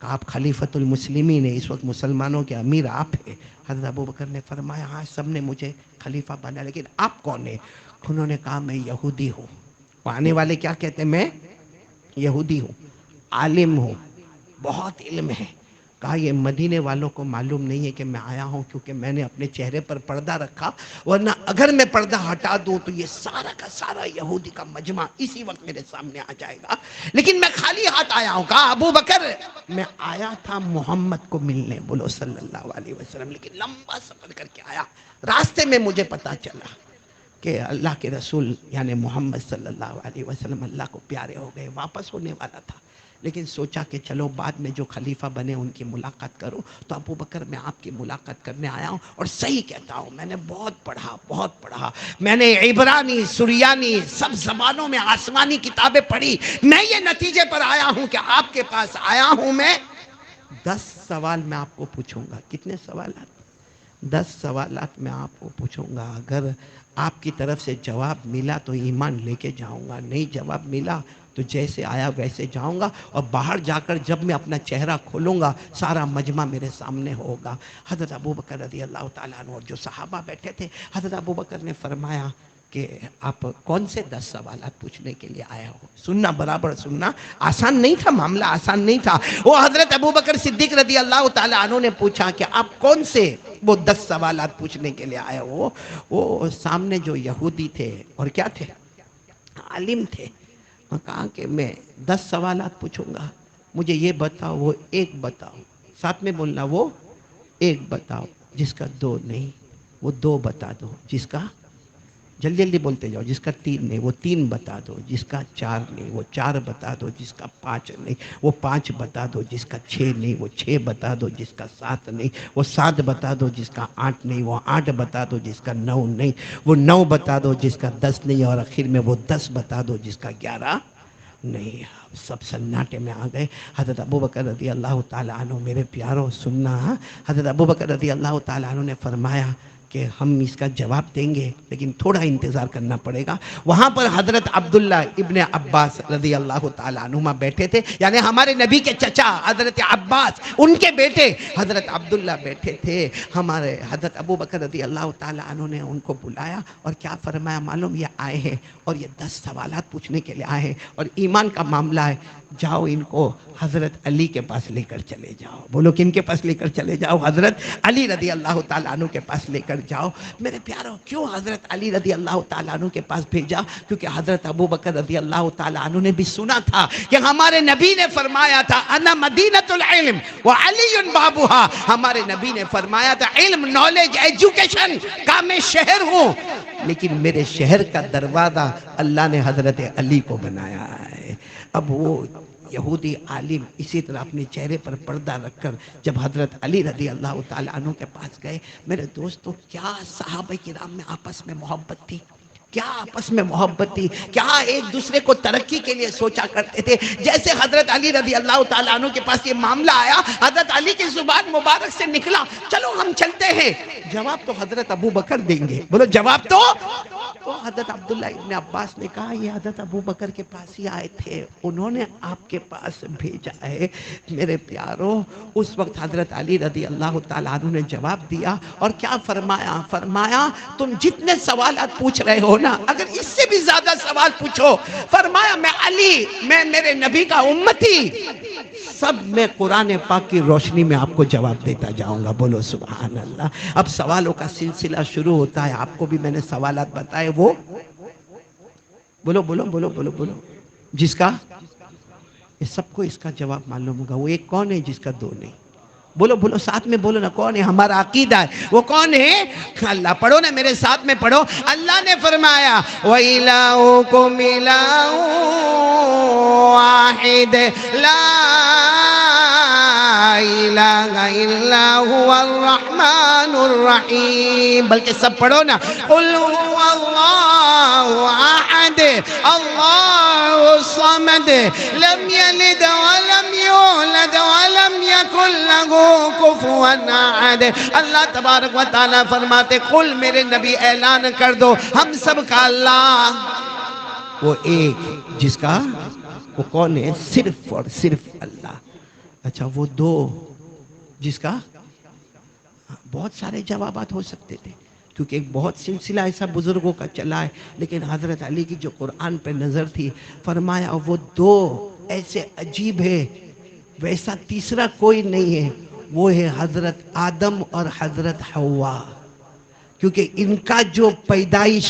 کہ آپ خلیفۃ المسلمین ہیں، اس وقت مسلمانوں کے امیر آپ ہیں. حضرت ابو بکر نے فرمایا ہاں سب نے مجھے خلیفہ بنا، لیکن آپ کون ہیں؟ انہوں نے کہا میں یہودی ہوں. وہ آنے والے کیا کہتے ہیں؟ میں یہودی ہوں، عالم ہوں، بہت علم ہے. کہا یہ مدینے والوں کو معلوم نہیں ہے کہ میں آیا ہوں کیونکہ میں نے اپنے چہرے پر پردہ رکھا، ورنہ اگر میں پردہ ہٹا دوں تو یہ سارا کا سارا یہودی کا مجمع اسی وقت میرے سامنے آ جائے گا. لیکن میں خالی ہاتھ آیا ہوں. کہا ابو بکر میں آیا تھا محمد کو ملنے، بولو صلی اللہ علیہ وسلم، لیکن لمبا سفر کر کے آیا. راستے میں مجھے پتا چلا کہ اللہ کے رسول یعنی محمد صلی اللہ علیہ وسلم اللہ کو پیارے ہو گئے، واپس ہونے والا تھا. لیکن سوچا کہ چلو بعد میں جو خلیفہ بنے ان کی ملاقات کروں. تو ابو بکر میں آپ کی ملاقات کرنے آیا ہوں، اور صحیح کہتا ہوں میں نے بہت پڑھا. میں نے عبرانی، سریانی، سب زبانوں میں آسمانی کتابیں پڑھی. میں یہ نتیجے پر آیا ہوں کہ آپ کے پاس آیا ہوں میں 10 سوال میں آپ کو پوچھوں گا. کتنے سوالات؟ 10 سوالات میں آپ کو پوچھوں گا. اگر آپ کی طرف سے جواب ملا تو ایمان لے کے جاؤں گا، نہیں جواب ملا تو جیسے آیا ویسے جاؤں گا. اور باہر جا کر جب میں اپنا چہرہ کھولوں گا سارا مجمع میرے سامنے ہوگا. حضرت ابو بکر رضی اللہ تعالیٰ عنہ اور جو صحابہ بیٹھے تھے، حضرت ابو بکر نے فرمایا کہ آپ کون سے 10 سوالات پوچھنے کے لیے آئے ہو؟ سننا، برابر سننا. آسان نہیں تھا معاملہ، آسان نہیں تھا. وہ حضرت ابو بکر صدیق رضی اللہ تعالیٰ عنہ نے پوچھا کہ آپ کون سے وہ 10 سوالات پوچھنے کے لیے آئے ہو؟ وہ سامنے جو یہودی تھے اور کیا تھے؟ عالم تھے. کہا کہ میں 10 سوالات پوچھوں گا، مجھے یہ بتاؤ، وہ ایک بتاؤ. ساتھ میں بولنا، وہ ایک بتاؤ جس کا 2 نہیں، وہ 2 بتا دو جس کا، جلدی جلدی بولتے جاؤ، جس کا 3 نہیں وہ 3 بتا دو، جس کا 4 نہیں وہ 4 بتا دو، جس کا 5 نہیں وہ 5 بتا دو، جس کا 6 نہیں وہ 6 بتا دو، جس کا 7 نہیں وہ 7 بتا دو، جس کا 8 نہیں وہ 8 بتا دو، جس کا 9 نہیں وہ 9 بتا دو، جس کا 10 نہیں اور آخر میں وہ 10 بتا دو، جس کا 11 نہیں. سب سناٹے میں آ گئے. حضرت ابو بکر رضی اللہ تعالیٰ عنہ، میرے پیاروں سننا، حضرت ابو بکر رضی اللہ تعالیٰ عنہ نے فرمایا کہ ہم اس کا جواب دیں گے لیکن تھوڑا انتظار کرنا پڑے گا. وہاں پر حضرت عبداللہ ابن عباس رضی اللہ تعالیٰ عنہما بیٹھے تھے، یعنی ہمارے نبی کے چچا حضرت عباس، ان کے بیٹے حضرت عبداللہ بیٹھے تھے. ہمارے حضرت ابو بکر رضی اللہ تعالیٰ عنہ نے ان کو بلایا اور کیا فرمایا معلوم؟ یہ آئے ہیں اور یہ 10 سوالات پوچھنے کے لیے آئے ہیں اور ایمان کا معاملہ ہے. جاؤ ان کو حضرت علی کے پاس لے کر چلے جاؤ. بولو کن کے پاس لے کر چلے جاؤ؟ حضرت علی رضی اللہ تعالیٰ عنہ کے پاس لے کر جاؤ. میرے پیاروں کیوں حضرت علی رضی اللہ تعالیٰ عنہ کے پاس بھیجا؟ کیونکہ حضرت ابو بکر رضی اللہ تعالیٰ عنہ نے بھی سنا تھا کہ ہمارے نبی نے فرمایا تھا انا مدینۃ العلم وعلی بابھا. ہمارے نبی نے فرمایا تھا علم، نالج، ایجوکیشن کا میں شہر ہوں، لیکن میرے شہر کا دروازہ اللہ نے حضرت علی کو بنایا ہے. اب وہ یہودی عالم اسی طرح اپنے چہرے پر پردہ رکھ کر جب حضرت علی رضی اللہ تعالیٰ عنہ کے پاس گئے، میرے دوستو کیا صحابہ کرام میں آپس میں محبت تھی. کیا آپس میں محبت تھی، کیا ایک دوسرے کو ترقی کے لیے سوچا کرتے تھے. جیسے حضرت علی رضی اللہ تعالیٰ عنہ کے پاس یہ معاملہ آیا، حضرت علی کی زبان مبارک سے نکلا چلو ہم چلتے ہیں. جواب تو حضرت ابو بکر دیں گے. بولو جواب تو حضرت عبداللہ ابن عباس نے کہا یہ حضرت ابو بکر کے پاس ہی آئے تھے، انہوں نے آپ کے پاس بھیجا ہے. میرے پیارو، اس وقت حضرت علی رضی اللہ تعالیٰ عنہ نے جواب دیا اور کیا فرمایا؟ فرمایا تم جتنے سوالات پوچھ رہے ہو نا، اگر اس سے بھی زیادہ سوال پوچھو، فرمایا میں علی، میں میرے نبی کا امتی، سب میں قرآن پاک کی روشنی میں آپ کو جواب دیتا جاؤں گا. بولو سبحان اللہ. اب سوالوں کا سلسلہ شروع ہوتا ہے. آپ کو بھی میں نے سوالات بتائے، وہ بولو بولو بولو بولو بولو جس کا یہ سب کو اس کا جواب معلوم ہوگا. وہ ایک کون ہے جس کا دو نہیں؟ بولو بولو ساتھ میں بولو نا، کون ہے؟ ہمارا عقیدہ ہے. وہ کون ہے؟ اللہ. پڑھو نا میرے ساتھ میں پڑھو. اللہ نے فرمایا وَإِلَٰهُكُمْ إِلَٰهٌ وَاحِدٌ لَا إِلَٰهَ إِلَّا هُوَ الرَّحْمَٰنُ الرَّحِيمُ. بلکہ سب پڑھو نا، قُلْ هُوَ اللَّهُ أَحَدٌ اللَّهُ الصَّمَدُ لَمْ يَلِدْ وَلَمْ يُولَدْ وَلَمْ يَكُنْ لَهُ كُفُوًا أَحَدٌ. اللہ تبارک و تعالیٰ فرماتے قل، میرے نبی اعلان کر دو ہم سب کا اللہ وہ ایک، جس کا وہ کون ہے؟ صرف اور صرف اللہ. اچھا وہ دو، جس کا بہت سارے جوابات ہو سکتے تھے، کیونکہ ایک بہت سلسلہ ایسا بزرگوں کا چلا ہے. لیکن حضرت علی کی جو قرآن پہ نظر تھی، فرمایا وہ دو ایسے عجیب ہے، ویسا تیسرا کوئی نہیں ہے. وہ ہے حضرت آدم اور حضرت حوا. کیونکہ ان کا جو پیدائش،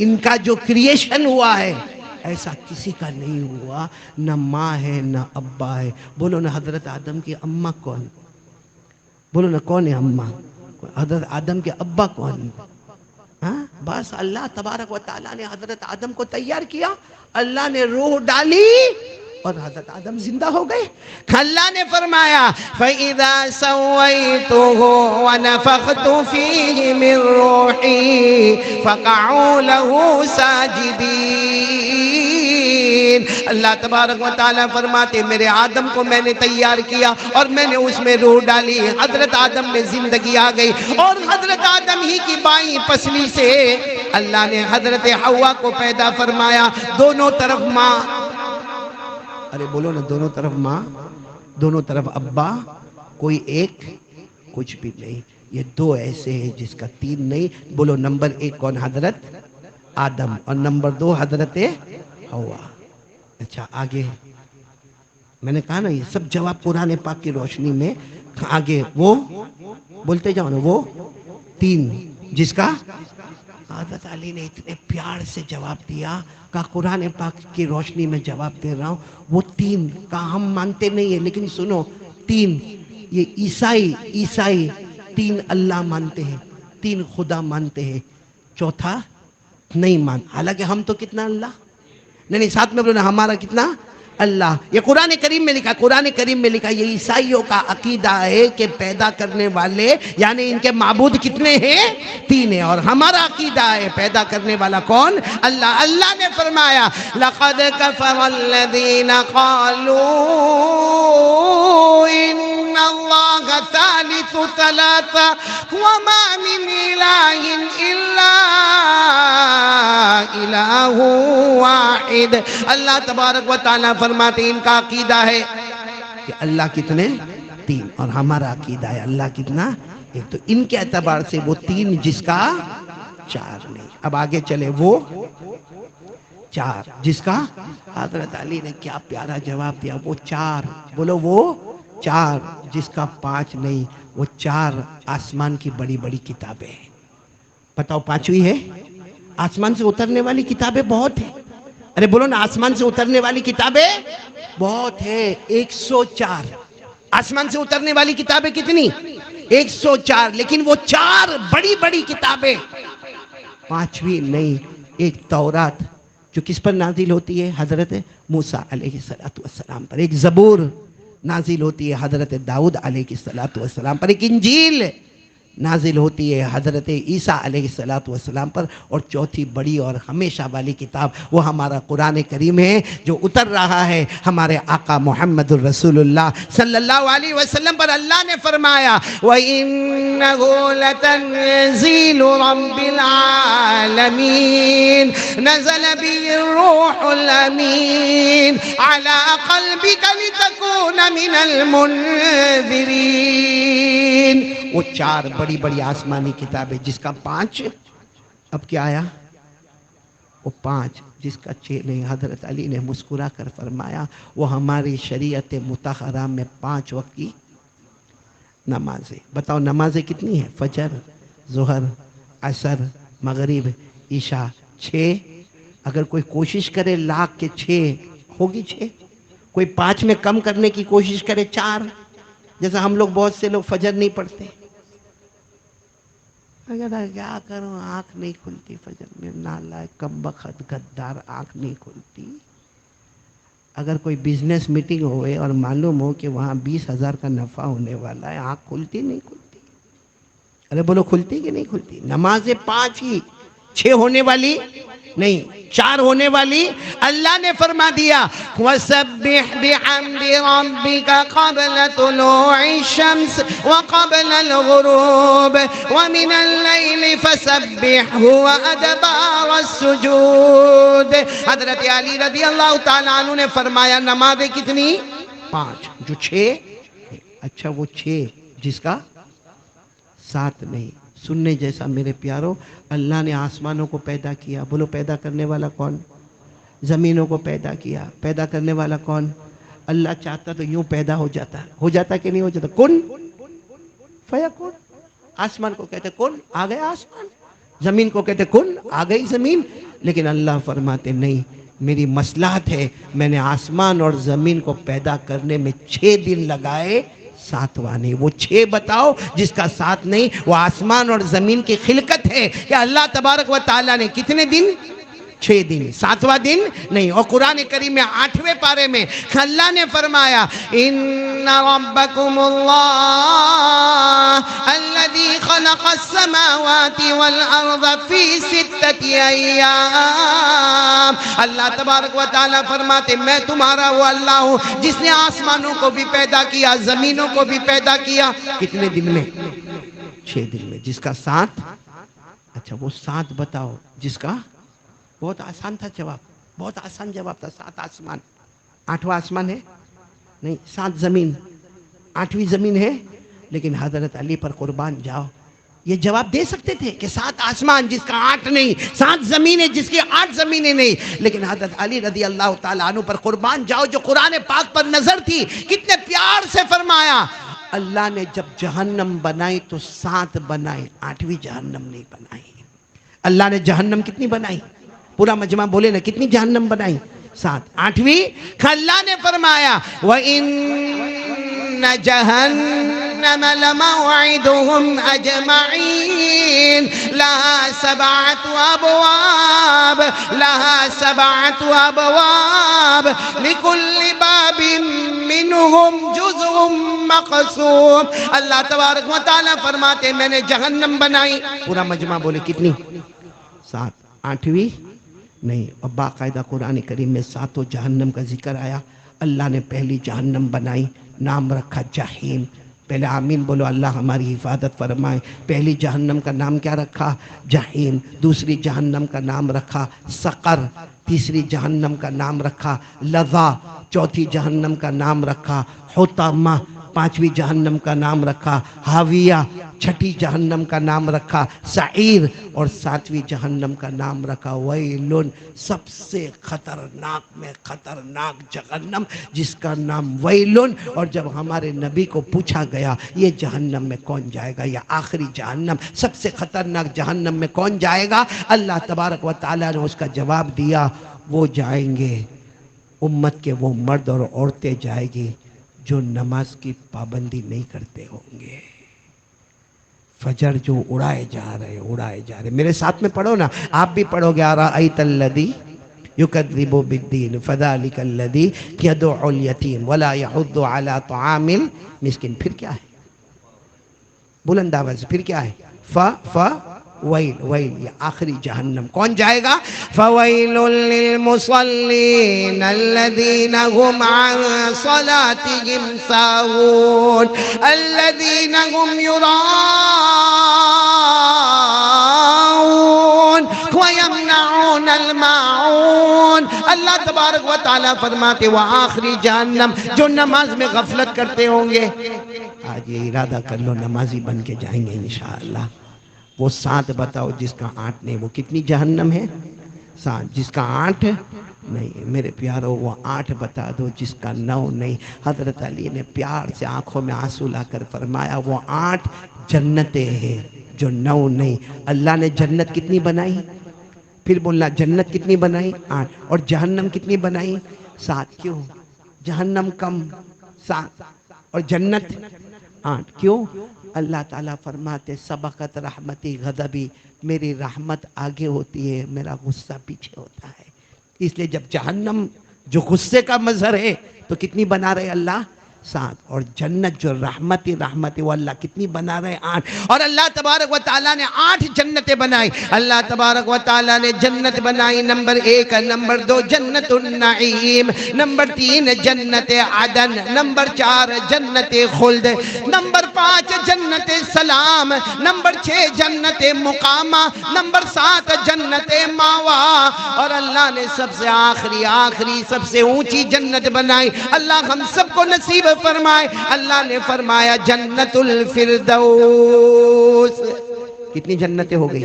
ان کا جو کریشن ہوا ہے، ایسا کسی کا نہیں ہوا. نہ ماں ہے نہ ابا ہے. بولو نا حضرت آدم کی اماں کون؟ بولو نا کون ہے اماں؟ حضرت آدم کے ابا کون؟ ہاں بس اللہ تبارک و تعالیٰ نے حضرت آدم کو تیار کیا، اللہ نے روح ڈالی اور حضرت آدم زندہ ہو گئے. اللہ نے فرمایا فَإِذَا سَوَّيْتُهُ وَنَفَخْتُ فِيهِ مِن رُّوحِي فَقَعُوا لَهُ سَاجِدِينَ. اللہ تبارک و تعالیٰ فرماتے میرے آدم کو میں نے تیار کیا اور میں نے اس میں روح ڈالی. حضرت آدم میں زندگی آ گئی اور حضرت آدم ہی کی بائیں پسلی سے اللہ نے حضرت حوا کو پیدا فرمایا. دونوں طرف ماں، ارے بولو نا، دونوں طرف ماں، دونوں طرف ابا، کوئی ایک کچھ بھی نہیں. یہ دو ایسے ہیں جس کا تین نہیں. بولو نمبر ایک کون؟ حضرت آدم، اور نمبر دو حضرت حوا. اچھا آگے میں نے کہا نا یہ سب جواب قرآن پاک کی روشنی میں. آگے وہ بولتے جاؤ نا، وہ تین جس کا حضرت علی نے اتنے پیار سے جواب دیا کہ قرآن پاک کی روشنی میں جواب دے رہا ہوں. وہ تین کا ہم مانتے نہیں ہیں، لیکن سنو، تین یہ عیسائی تین اللہ مانتے ہیں، تین خدا مانتے ہیں، چوتھا نہیں مان. حالانکہ ہم تو کتنا اللہ، نہیں ساتھ میں بولو نا، ہمارا کتنا اللہ. یہ قرآن کریم میں لکھا، قرآن کریم میں لکھا. یہ عیسائیوں کا عقیدہ ہے کہ پیدا کرنے والے یعنی ان کے معبود کتنے ہیں؟ تین ہیں. اور ہمارا عقیدہ ہے پیدا کرنے والا کون؟ اللہ. اللہ نے فرمایا لَقَدْ كَفَرَ الَّذِينَ قَالُوا إِنَّ اللَّهَ ثَالِثُ ثَلَاثَةٍ وَمَا مِنْ إِلَٰهٍ إِلَّا إِلَٰهٌ واحد. اللہ تبارک و تعالیٰ فرماتے ان کا عقیدہ ہے کہ اللہ کتنے؟ تین. اور ہمارا عقیدہ ہے اللہ کتنا؟ ایک. تو ان کے اعتبار سے وہ تین جس کا چار نہیں. اب آگے چلے، وہ چار جس کا حضرت علی نے کیا پیارا جواب دیا. وہ چار، بولو وہ چار جس کا پانچ نہیں. وہ چار آسمان کی بڑی بڑی کتابیں ہیں. بتاؤ پانچویں ہے؟ آسمان سے اترنے والی کتابیں بہت ہیں. ارے بولو نا، آسمان سے اترنے والی کتابیں بہت ہے. 104 آسمان سے اترنے والی کتابیں کتنی؟ 104. لیکن وہ چار بڑی بڑی کتابیں، پانچویں نہیں. ایک تورات جو کس پر نازل ہوتی ہے؟ حضرت موسیٰ علیہ السلام پر. ایک زبور نازل ہوتی ہے حضرت داؤد علیہ السلام پر. ایک انجیل نازل ہوتی ہے حضرت عیسیٰ علیہ الصلوۃ والسلام پر، اور چوتھی بڑی اور ہمیشہ والی کتاب وہ ہمارا قرآن کریم ہے جو اتر رہا ہے ہمارے آقا محمد الرسول اللہ صلی اللہ علیہ وسلم پر۔ اللہ نے فرمایا وَإِنَّهُ لَتَنزِيلُ رَبِّ الْعَالَمِينَ نَزَلَ بِهِ الرُّوحُ الْأَمِينُ عَلَىٰ قَلْبِكَ لِتَكُونَ مِنَ الْمُنذِرِينَ۔ وہ چار بڑی بڑی آسمانی کتابیں جس کا 5 اب کیا آیا، وہ 5 جس کا 6 نہیں۔ حضرت علی نے مسکرا کر فرمایا وہ ہماری شریعت مطہرہ میں 5 وقت کی نمازیں۔ بتاؤ نمازیں کتنی ہیں؟ فجر، ظہر، عصر، مغرب، عشاء، 6۔ اگر کوئی کوشش کرے لاکھ کے 6 ہوگی 6، کوئی 5 میں کم کرنے کی کوشش کرے 4، جیسا ہم لوگ بہت سے لوگ فجر نہیں پڑھتے۔ اگر کیا کروں آنکھ نہیں کھلتی فجر میں، نالائق کم بخت غدار آنکھ نہیں کھلتی۔ اگر کوئی بزنس میٹنگ ہوئے اور معلوم ہو کہ وہاں 20,000 کا نفع ہونے والا ہے، آنکھ کھلتی نہیں کھلتی؟ ارے بولو کھلتی کہ نہیں کھلتی؟ نمازیں 5 ہی، 6 ہونے والی نہیں، 4 ہونے والی۔ اللہ نے فرما دیا وَسَبِّحْ بِحَمْدِ رَبِّكَ قَبْلَ طُلُوعِ الشَّمْسِ وَقَبْلَ الْغُرُوبِ وَمِنَ اللَّيْلِ فَسَبِّحْهُ وَأَدْبَارَ السُّجُودِ۔ حضرت علی رضی اللہ تعالیٰ عنہ نے فرمایا نمازیں کتنی؟ 5، جو 6۔ اچھا وہ 6 جس کا 7 نہیں۔ سننے جیسا میرے پیارو، اللہ نے آسمانوں کو پیدا کیا، بولو پیدا کرنے والا کون؟ زمینوں کو پیدا کیا، پیدا کرنے والا کون؟ اللہ چاہتا تو یوں پیدا ہو جاتا کہ نہیں ہو جاتا؟ کن فیکون۔ آسمان کو کہتے کن، آ گیا آسمان۔ زمین کو کہتے کن، آ گئی زمین۔ لیکن اللہ فرماتے نہیں، میری مصلحت ہے، میں نے آسمان اور زمین کو پیدا کرنے میں 6 دن لگائے، 7واں نہیں۔ وہ 6 بتاؤ جس کا 7 نہیں۔ وہ آسمان اور زمین کی خلقت ہے کہ اللہ تبارک و تعالیٰ نے کتنے دن؟ 6 دن، 7واں دن نہیں۔ اور قرآن کریم میں 8ویں پارے میں اللہ نے فرمایا ان ربکم اللہ الذی خلق السماوات والارض فی 6 ایام۔ اللہ تبارک و تعالیٰ فرماتے میں تمہارا وہ اللہ ہوں جس نے آسمانوں کو بھی پیدا کیا، زمینوں کو بھی پیدا کیا۔ کتنے دن میں؟ 6 دن میں۔ جس کا 7، اچھا وہ 7 بتاؤ جس کا، بہت آسان تھا جواب، بہت آسان جواب تھا۔ 7 آسمان، 8واں آسمان ہے نہیں، 7 زمین، 8ویں زمین ہے۔ لیکن حضرت علی پر قربان جاؤ، یہ جواب دے سکتے تھے کہ 7 آسمان جس کا 8 نہیں، 7 زمینیں جس کی 8 زمینیں نہیں۔ لیکن حضرت علی رضی اللہ تعالیٰ عنہ پر قربان جاؤ، جو قرآن پاک پر نظر تھی، کتنے پیار سے فرمایا اللہ نے جب جہنم بنائی تو 7 بنائی، 8ویں جہنم نہیں بنائی۔ اللہ نے جہنم کتنی بنائی؟ پورا مجمع بولے نا، کتنی جہنم بنائی؟ 7۔ 8ویں اللہ نے فرمایا وَإِنَّ جَهَنَّمَ لَمَوْعِدُهُمْ أَجْمَعِينَ لَهَا 7 أَبْوَابٍ لَهَا 7 أَبْوَابٍ لِكُلِّ بَابٍ مِّنْهُمْ جُزْءٌ مَّقْسُومٌ۔ اللہ تبارک و تعالیٰ فرماتے میں نے جہنم بنائی، پورا مجمع بولے کتنی؟ 7۔ 8ویں نہیں۔ اور باقاعدہ قرآن کریم میں 7 جہنم کا ذکر آیا۔ اللہ نے پہلی جہنم بنائی، نام رکھا جہیم۔ پہلے آمین بولو، اللہ ہماری حفاظت فرمائے۔ پہلی جہنم کا نام کیا رکھا؟ جہیم۔ دوسری جہنم کا نام رکھا سقر۔ تیسری جہنم کا نام رکھا لظا۔ چوتھی جہنم کا نام رکھا حطمہ۔ 5ویں جہنم کا نام رکھا حاویہ۔ 6ٹھی جہنم کا نام رکھا سعیر۔ اور 7ویں جہنم کا نام رکھا ویلن، سب سے خطرناک میں خطرناک جہنم جس کا نام ویلن۔ اور جب ہمارے نبی کو پوچھا گیا یہ جہنم میں کون جائے گا، یہ آخری جہنم سب سے خطرناک جہنم میں کون جائے گا، اللہ تبارک و تعالیٰ نے اس کا جواب دیا وہ جائیں گے، امت کے وہ مرد اور عورتیں جائیں گی جو نماز کی پابندی نہیں کرتے ہوں گے، فجر جو اڑائے جا رہے۔ میرے ساتھ میں پڑھو نا، آپ بھی پڑھو گے ارأیت الذی یکذب بالدین فذلک الذی یدعو الیتیم ولا یحض علی طعام المسکین۔ پھر کیا ہے؟ بلند آواز سے، پھر کیا ہے؟ ویل، ویل یہ آخری جہنم کون جائے گا؟ فویل للمصلین الذین هم عن صلاتهم ساہون الذین هم یراؤون ویمنعون الماعون۔ اللہ تبارک و تعالیٰ فرماتے وہ آخری جہنم جو نماز میں غفلت کرتے ہوں گے، آج یہ ارادہ کر لو نمازی بن کے جائیں گے انشاءاللہ۔ وہ 7 بتاؤ جس کا 8 نہیں، وہ کتنی جہنم ہے؟ 7۔ جس کا 8 نہیں، میرے پیارو وہ 8 بتا دو جس کا 9 نہیں۔ حضرت علی نے پیار سے آنکھوں میں آنسو لا کر فرمایا وہ 8 جنتیں ہیں جو 9 نہیں۔ اللہ نے جنت کتنی بنائی؟ پھر بولنا جنت کتنی بنائی؟ 8۔ اور جہنم کتنی بنائی؟ 7۔ کیوں؟ جہنم کم 7 اور جنت 8، کیوں؟ اللہ تعالیٰ فرماتے سبقت رحمتی غضبی، میری رحمت آگے ہوتی ہے، میرا غصہ پیچھے ہوتا ہے۔ اس لیے جب جہنم جو غصے کا مظہر ہے تو کتنی بنا رہے اللہ؟ 7۔ اور جنت جو رحمتی وہ اللہ کتنی بنا رہے؟ 8۔ اور اللہ تبارک و تعالیٰ نے 8 جنتیں بنائی۔ اللہ تبارک و تعالیٰ نے جنت بنائی نمبر 1، نمبر 2 جنت النعیم، نمبر 3 جنت عدن، نمبر 4 جنت خلد، نمبر 5 جنت سلام، نمبر 6 جنت مقامہ، نمبر 7 جنت ماوا۔ اور اللہ نے سب سے آخری سب سے اونچی جنت بنائی، اللہ ہم سب کو نصیب فرمائے۔ اللہ نے فرمایا جنت الفردوس۔ کتنی جنتیں ہو گئی؟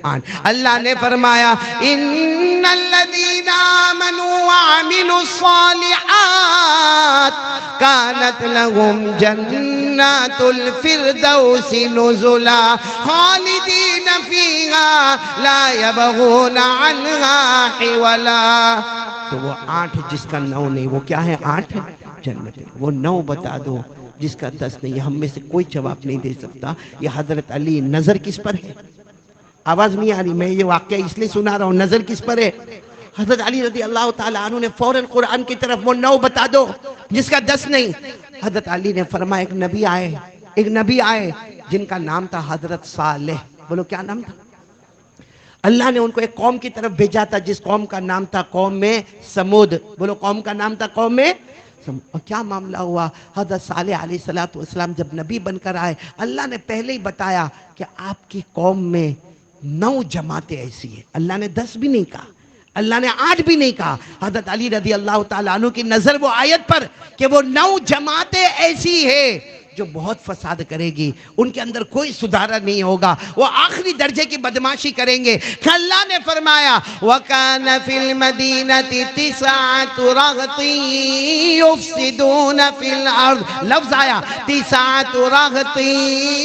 8۔ اللہ نے فرمایا ان الذین آمنوا وعملوا الصالحات كانت لهم جنات الفردوس نزلا خالدین فیہا لا يبغون عنہا حولا۔ تو وہ 8 جس کا 9 نہیں، وہ کیا ہے؟ 8 جنت۔ وہ 9 بتا دو جس کا 10 نہیں۔ ہم میں سے کوئی جواب نہیں دے سکتا۔ یہ حضرت علی نظر کس پر ہے؟ آواز نہیں آ رہی، میں یہ واقعہ اس لیے سنا رہا ہوں، نظر کس پر ہے؟ حضرت علی رضی اللہ تعالیٰ عنہ نے فوراً قرآن کی طرف وہ 9 بتا دو جس کا 10 نہیں۔ حضرت علی نے فرمایا ایک نبی آئے جن کا نام تھا حضرت صالح۔ بولو کیا نام تھا؟ اللہ نے ان کو ایک قوم کی طرف بھیجا تھا جس قوم کا نام تھا قوم میں سمود۔ بولو قوم کا نام تھا قوم میں سمود۔ اور کیا معاملہ ہوا؟ حضرت صالح علیہ السلام جب نبی بن کر آئے، اللہ نے پہلے ہی بتایا کہ آپ کی قوم میں 9 جماعتیں ایسی ہیں۔ اللہ نے 10 بھی نہیں کہا، اللہ نے 8 بھی نہیں کہا۔ حضرت علی رضی اللہ تعالیٰ عنہ کی نظر وہ آیت پر کہ وہ 9 جماعتیں ایسی ہیں جو بہت فساد کرے گی، ان کے اندر کوئی سدھارا نہیں ہوگا، وہ آخری درجے کی بدماشی کریں گے۔ اللہ نے فرمایا وَكَانَ فِي الْمَدِينَةِ 9 رَهْطٍ يُفْسِدُونَ فِي الْأَرْضِ۔ لفظ آیا 9 رَهْطٍ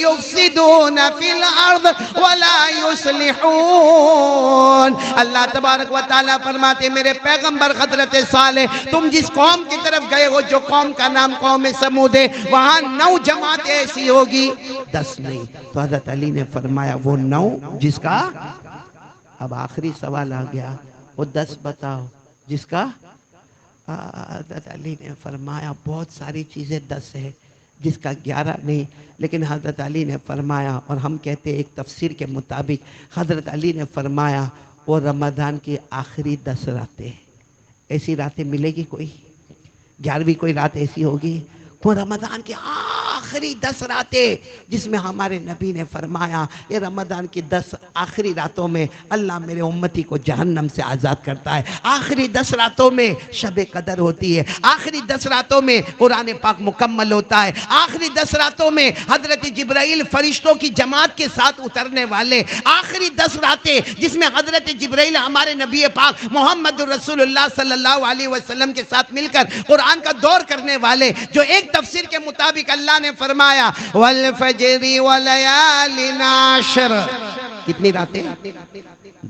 يُفْسِدُونَ فِي الْأَرْضِ وَلَا يُصْلِحُونَ۔ اللہ تبارک و تعالیٰ فرماتے میرے پیغمبر حضرت صالح تم جس قوم کی طرف گئے ہو جو قوم کا نام قوم سمود ہے، وہاں 9 جماعت ایسی ہوگی، 10 نہیں۔ تو حضرت علی نے فرمایا وہ 9 جس کا، اب آخری سوال آ گیا، وہ 10 بتاؤ جس کا۔ حضرت علی نے فرمایا بہت ساری چیزیں 10 ہے جس کا 11 نہیں، لیکن حضرت علی نے فرمایا، اور ہم کہتے ہیں ایک تفسیر کے مطابق حضرت علی نے فرمایا وہ رمضان کی آخری 10 راتیں، ایسی راتیں ملے گی کوئی؟ 11ویں کوئی رات ایسی ہوگی؟ وہ رمضان کی آخری 10 راتیں جس میں ہمارے نبی نے فرمایا یہ رمضان کی 10 آخری راتوں میں اللہ میرے امتی کو جہنم سے آزاد کرتا ہے۔ آخری 10 راتوں میں شب قدر ہوتی ہے، آخری 10 راتوں میں قرآن پاک مکمل ہوتا ہے، آخری 10 راتوں میں حضرت جبرائیل فرشتوں کی جماعت کے ساتھ اترنے والے، آخری 10 راتیں جس میں حضرت جبرائیل ہمارے نبی پاک محمد رسول اللہ صلی اللہ علیہ وسلم کے ساتھ مل کر قرآن کا دور کرنے والے، جو ایک تفسیر کے مطابق اللہ نے فرمایا والفجر ولیال عشر۔ کتنی راتیں؟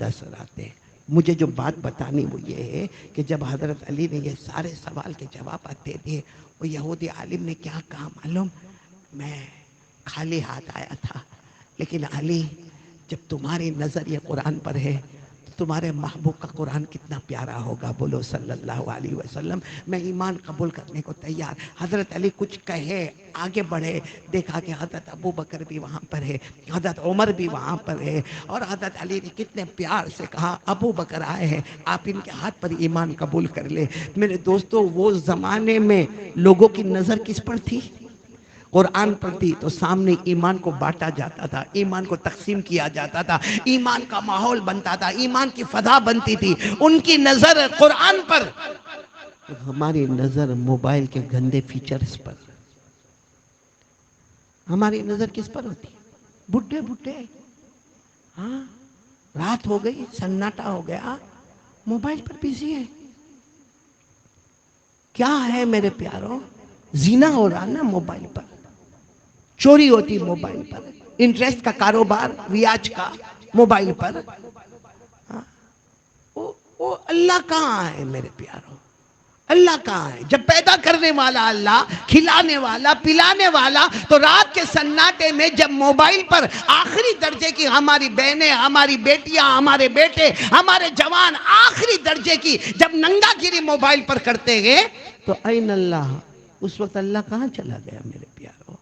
10 راتیں۔ مجھے جو بات بتانی وہ یہ ہے کہ جب حضرت علی نے یہ سارے سوال کے جوابات دے دیے، وہ یہودی عالم نے کیا کہا معلوم؟ میں خالی ہاتھ آیا تھا، لیکن علی جب تمہاری نظر یہ قرآن پر ہے تو تمہارے محبوب کا قرآن کتنا پیارا ہوگا، بولو صلی اللہ علیہ وسلم۔ میں ایمان قبول کرنے کو تیار۔ حضرت علی کچھ کہے، آگے بڑھے، دیکھا کہ حضرت ابو بکر بھی وہاں پر ہے، حضرت عمر بھی وہاں پر ہے، اور حضرت علی نے کتنے پیار سے کہا ابو بکر آئے ہیں، آپ ان کے ہاتھ پر ایمان قبول کر لے۔ میرے دوستو، وہ زمانے میں لوگوں کی نظر کس پر تھی؟ قرآن پر تھی۔ تو سامنے ایمان کو بانٹا جاتا تھا، ایمان کو تقسیم کیا جاتا تھا، ایمان کا ماحول بنتا تھا، ایمان کی فضا بنتی تھی۔ ان کی نظر قرآن پر، ہماری نظر موبائل کے گندے فیچرز پر۔ ہماری نظر کس پر ہوتی؟ بڈھے بڈھے، ہاں، رات ہو گئی، سناٹا ہو گیا، موبائل پر بزی ہے۔ کیا ہے میرے پیاروں؟ زنا ہو رہا نا موبائل پر، چوری ہوتی موبائل پر، انٹرسٹ کا کاروبار ریاض کا موبائل پر۔ وہ اللہ کہاں ہے میرے پیاروں؟ اللہ کہاں ہے؟ جب پیدا کرنے والا اللہ، کھلانے والا، پلانے والا، تو رات کے سناٹے میں جب موبائل پر آخری درجے کی ہماری بہنیں، ہماری بیٹیاں، ہمارے بیٹے، ہمارے جوان آخری درجے کی جب ننگا گیری موبائل پر کرتے ہیں، تو این اللہ، اس وقت اللہ کہاں چلا گیا میرے پیاروں؟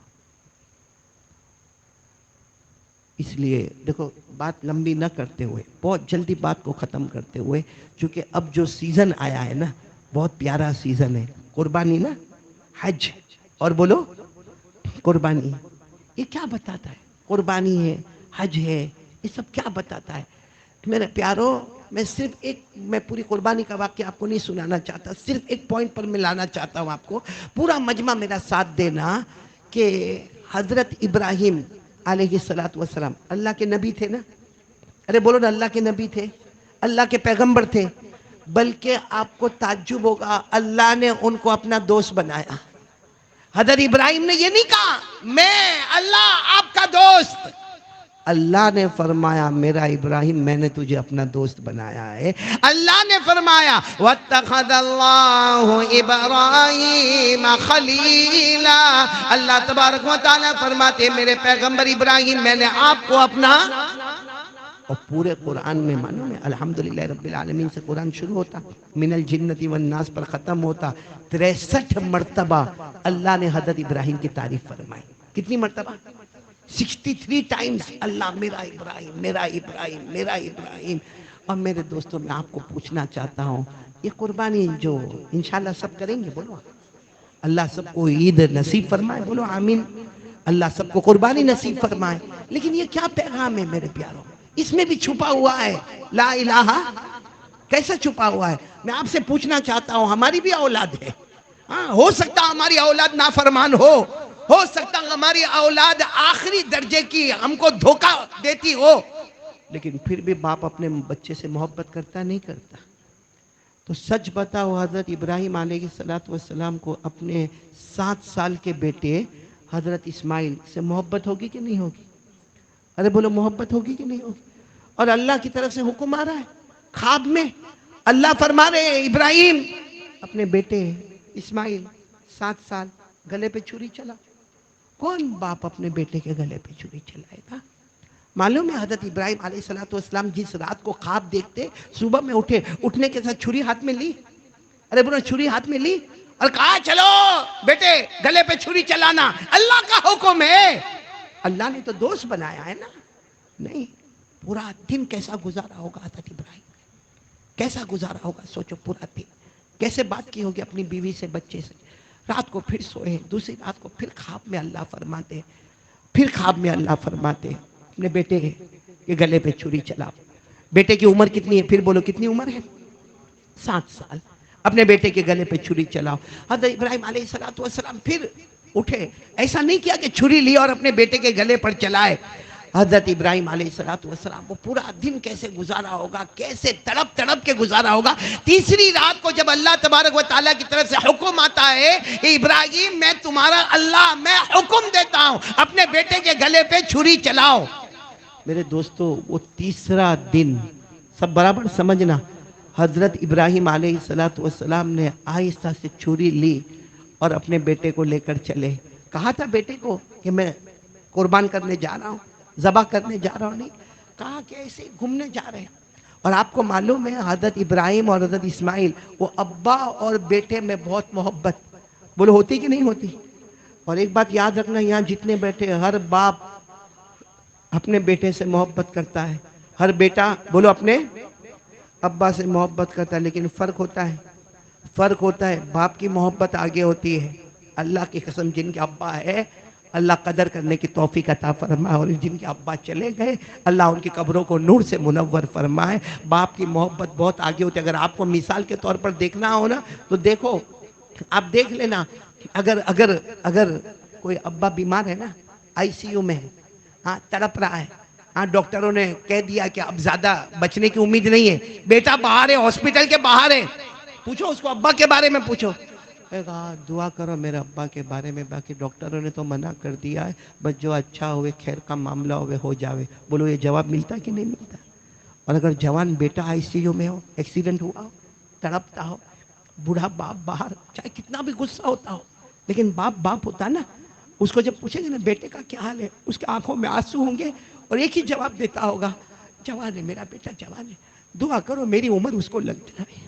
اس لیے دیکھو، بات لمبی نہ کرتے ہوئے، بہت جلدی بات کو ختم کرتے ہوئے، چونکہ اب جو سیزن آیا ہے نا، بہت پیارا سیزن ہے، قربانی نا، حج، اور بولو قربانی، یہ کیا بتاتا ہے؟ قربانی ہے، حج ہے، یہ سب کیا بتاتا ہے میرے پیاروں؟ میں صرف میں پوری قربانی کا واقعہ آپ کو نہیں سنانا چاہتا، صرف ایک پوائنٹ پر میں لانا چاہتا ہوں آپ کو، پورا مجمع میرا ساتھ دینا، کہ حضرت ابراہیم علیہ السلام اللہ کے نبی تھے نا؟ ارے بولو نا، اللہ کے نبی تھے، اللہ کے پیغمبر تھے، بلکہ آپ کو تعجب ہوگا، اللہ نے ان کو اپنا دوست بنایا۔ حضرت ابراہیم نے یہ نہیں کہا میں اللہ آپ کا دوست، اللہ نے فرمایا میرا ابراہیم، میں نے تجھے اپنا دوست بنایا ہے۔ اللہ نے فرمایا وَاتَّخَذَ اللَّهُ إِبْرَاهِيمَ خَلِيلًا، اللہ تبارک و تعالیٰ فرماتے ہیں میرے پیغمبر ابراہیم، میں نے آپ کو اپنا، اور پورے قرآن میں معلوم ہے الحمدللہ رب العالمین سے قرآن شروع ہوتا، من الجنت والناس پر ختم ہوتا، 63 مرتبہ اللہ نے حضرت ابراہیم کی تعریف فرمائی۔ کتنی مرتبہ؟ 63 ٹائمز اللہ میرا ابراہیم، میرا ابراہیم، میرا ابراہیم۔ اور میرے دوستوں، میں آپ کو پوچھنا چاہتا ہوں، یہ قربانی جو انشاءاللہ سب کریں گے، بولو اللہ سب کو عید نصیب فرمائے، بولو آمین، اللہ سب کو قربانی نصیب فرمائے۔ لیکن یہ کیا پیغام ہے میرے پیاروں؟ اس میں بھی چھپا ہوا ہے لا الہ، کیسا چھپا ہوا ہے؟ میں آپ سے پوچھنا چاہتا ہوں، ہماری بھی اولاد ہے، ہاں، ہو سکتا ہماری اولاد نافرمان ہو سکتا ہماری اولاد آخری درجے کی ہم کو دھوکہ دیتی ہو، لیکن پھر بھی باپ اپنے بچے سے محبت کرتا نہیں کرتا؟ تو سچ بتاؤ، حضرت ابراہیم علیہ السلام کو اپنے 7 سال کے بیٹے حضرت اسماعیل سے محبت ہوگی کہ نہیں ہوگی؟ ارے بولو، محبت ہوگی کہ نہیں ہوگی؟ اور اللہ کی طرف سے حکم آ رہا ہے خواب میں، اللہ فرما رہے ہیں ابراہیم اپنے بیٹے اسماعیل 7 سال گلے پہ چھری چلا۔ کون باپ اپنے بیٹے کے گلے پہ چھری چلائے گا؟ معلوم ہے حضرت ابراہیم علیہ السلام جس رات کو خواب دیکھتے، صبح میں اٹھنے کے ساتھ چھری ہاتھ میں لی، ارے بولو چھری ہاتھ میں لی، اور کہا چلو بیٹے گلے پہ چھری چلانا، اللہ کا حکم ہے۔ اللہ نے تو دوست بنایا ہے نا؟ نہیں، پورا دن کیسا گزارا ہوگا حضرت ابراہیم، کیسا گزارا ہوگا؟ سوچو، پورا دن کیسے بات کی ہوگی اپنی بیوی سے، بچے سے، رات کو پھر سوئے، دوسری رات کو پھر خواب میں اللہ فرماتے، پھر خواب میں اللہ فرماتے اپنے بیٹے کے گلے پہ چھری چلاؤ۔ بیٹے کی عمر کتنی ہے؟ پھر بولو کتنی عمر ہے؟ 7 سال۔ اپنے بیٹے کے گلے پہ چھری چلاؤ۔ حضرت ابراہیم علیہ السلام پھر اٹھے، ایسا نہیں کیا کہ چھری لی اور اپنے بیٹے کے گلے پر چلائے۔ حضرت ابراہیم علیہ السلام وہ پورا دن کیسے گزارا ہوگا، کیسے تڑپ تڑپ کے گزارا ہوگا۔ تیسری رات کو جب اللہ تبارک و تعالیٰ کی طرف سے حکم آتا ہے کہ ابراہیم میں تمہارا اللہ، میں حکم دیتا ہوں اپنے بیٹے کے گلے پہ چھری چلاؤ۔ میرے دوستو، وہ تیسرا دن، سب برابر سمجھنا، حضرت ابراہیم علیہ السلام نے آہستہ سے چھری لی اور اپنے بیٹے کو لے کر چلے۔ کہا تھا بیٹے کو کہ میں قربان کرنے جا رہا ہوں، ذبح کرنے جا رہا ہوں، نہیں کہا کہ ایسے ہی گھومنے جا رہے ہیں۔ اور آپ کو معلوم ہے حضرت ابراہیم اور حضرت اسماعیل وہ ابا اور بیٹے میں بہت محبت، بولو ہوتی کہ نہیں ہوتی؟ اور ایک بات یاد رکھنا، یہاں جتنے بیٹھے ہر باپ اپنے بیٹے سے محبت کرتا ہے، ہر بیٹا بولو اپنے ابا سے محبت کرتا ہے، لیکن فرق ہوتا ہے باپ کی محبت آگے ہوتی ہے۔ اللہ کی قسم جن کے ابا ہے اللہ قدر کرنے کی توفیق عطا فرمائے، اور جن کے ابا چلے گئے اللہ ان کی قبروں کو نور سے منور فرمائے۔ باپ کی محبت بہت آگے ہوتی ہے۔ اگر آپ کو مثال کے طور پر دیکھنا ہو نا تو دیکھو، آپ دیکھ لینا، اگر کوئی ابا بیمار ہے نا، آئی سی یو میں ہے، ہاں تڑپ رہا ہے، ہاں ڈاکٹروں نے کہہ دیا کہ اب زیادہ بچنے کی امید نہیں ہے، بیٹا باہر ہے، ہاسپٹل کے باہر ہے، پوچھو اس کو ابا کے بارے میں پوچھو، کہا دعا کرو میرے ابا کے بارے میں، باقی ڈاکٹروں نے تو منع کر دیا ہے، بس جو اچھا ہوئے خیر کا معاملہ ہوئے ہو جاوے۔ بولو یہ جواب ملتا کہ نہیں ملتا؟ اور اگر جوان بیٹا آئی سی یو میں ہو، ایکسیڈنٹ ہوا ہو، تڑپتا ہو، بوڑھا باپ باہر، چاہے کتنا بھی غصہ ہوتا ہو، لیکن باپ ہوتا نا، اس کو جب پوچھیں گے نا بیٹے کا کیا حال ہے، اس کے آنکھوں میں آنسو ہوں گے اور ایک ہی جواب دیتا ہوگا، جوان ہے میرا بیٹا، جوان ہے، دعا کرو میری عمر اس کو لگ جائے۔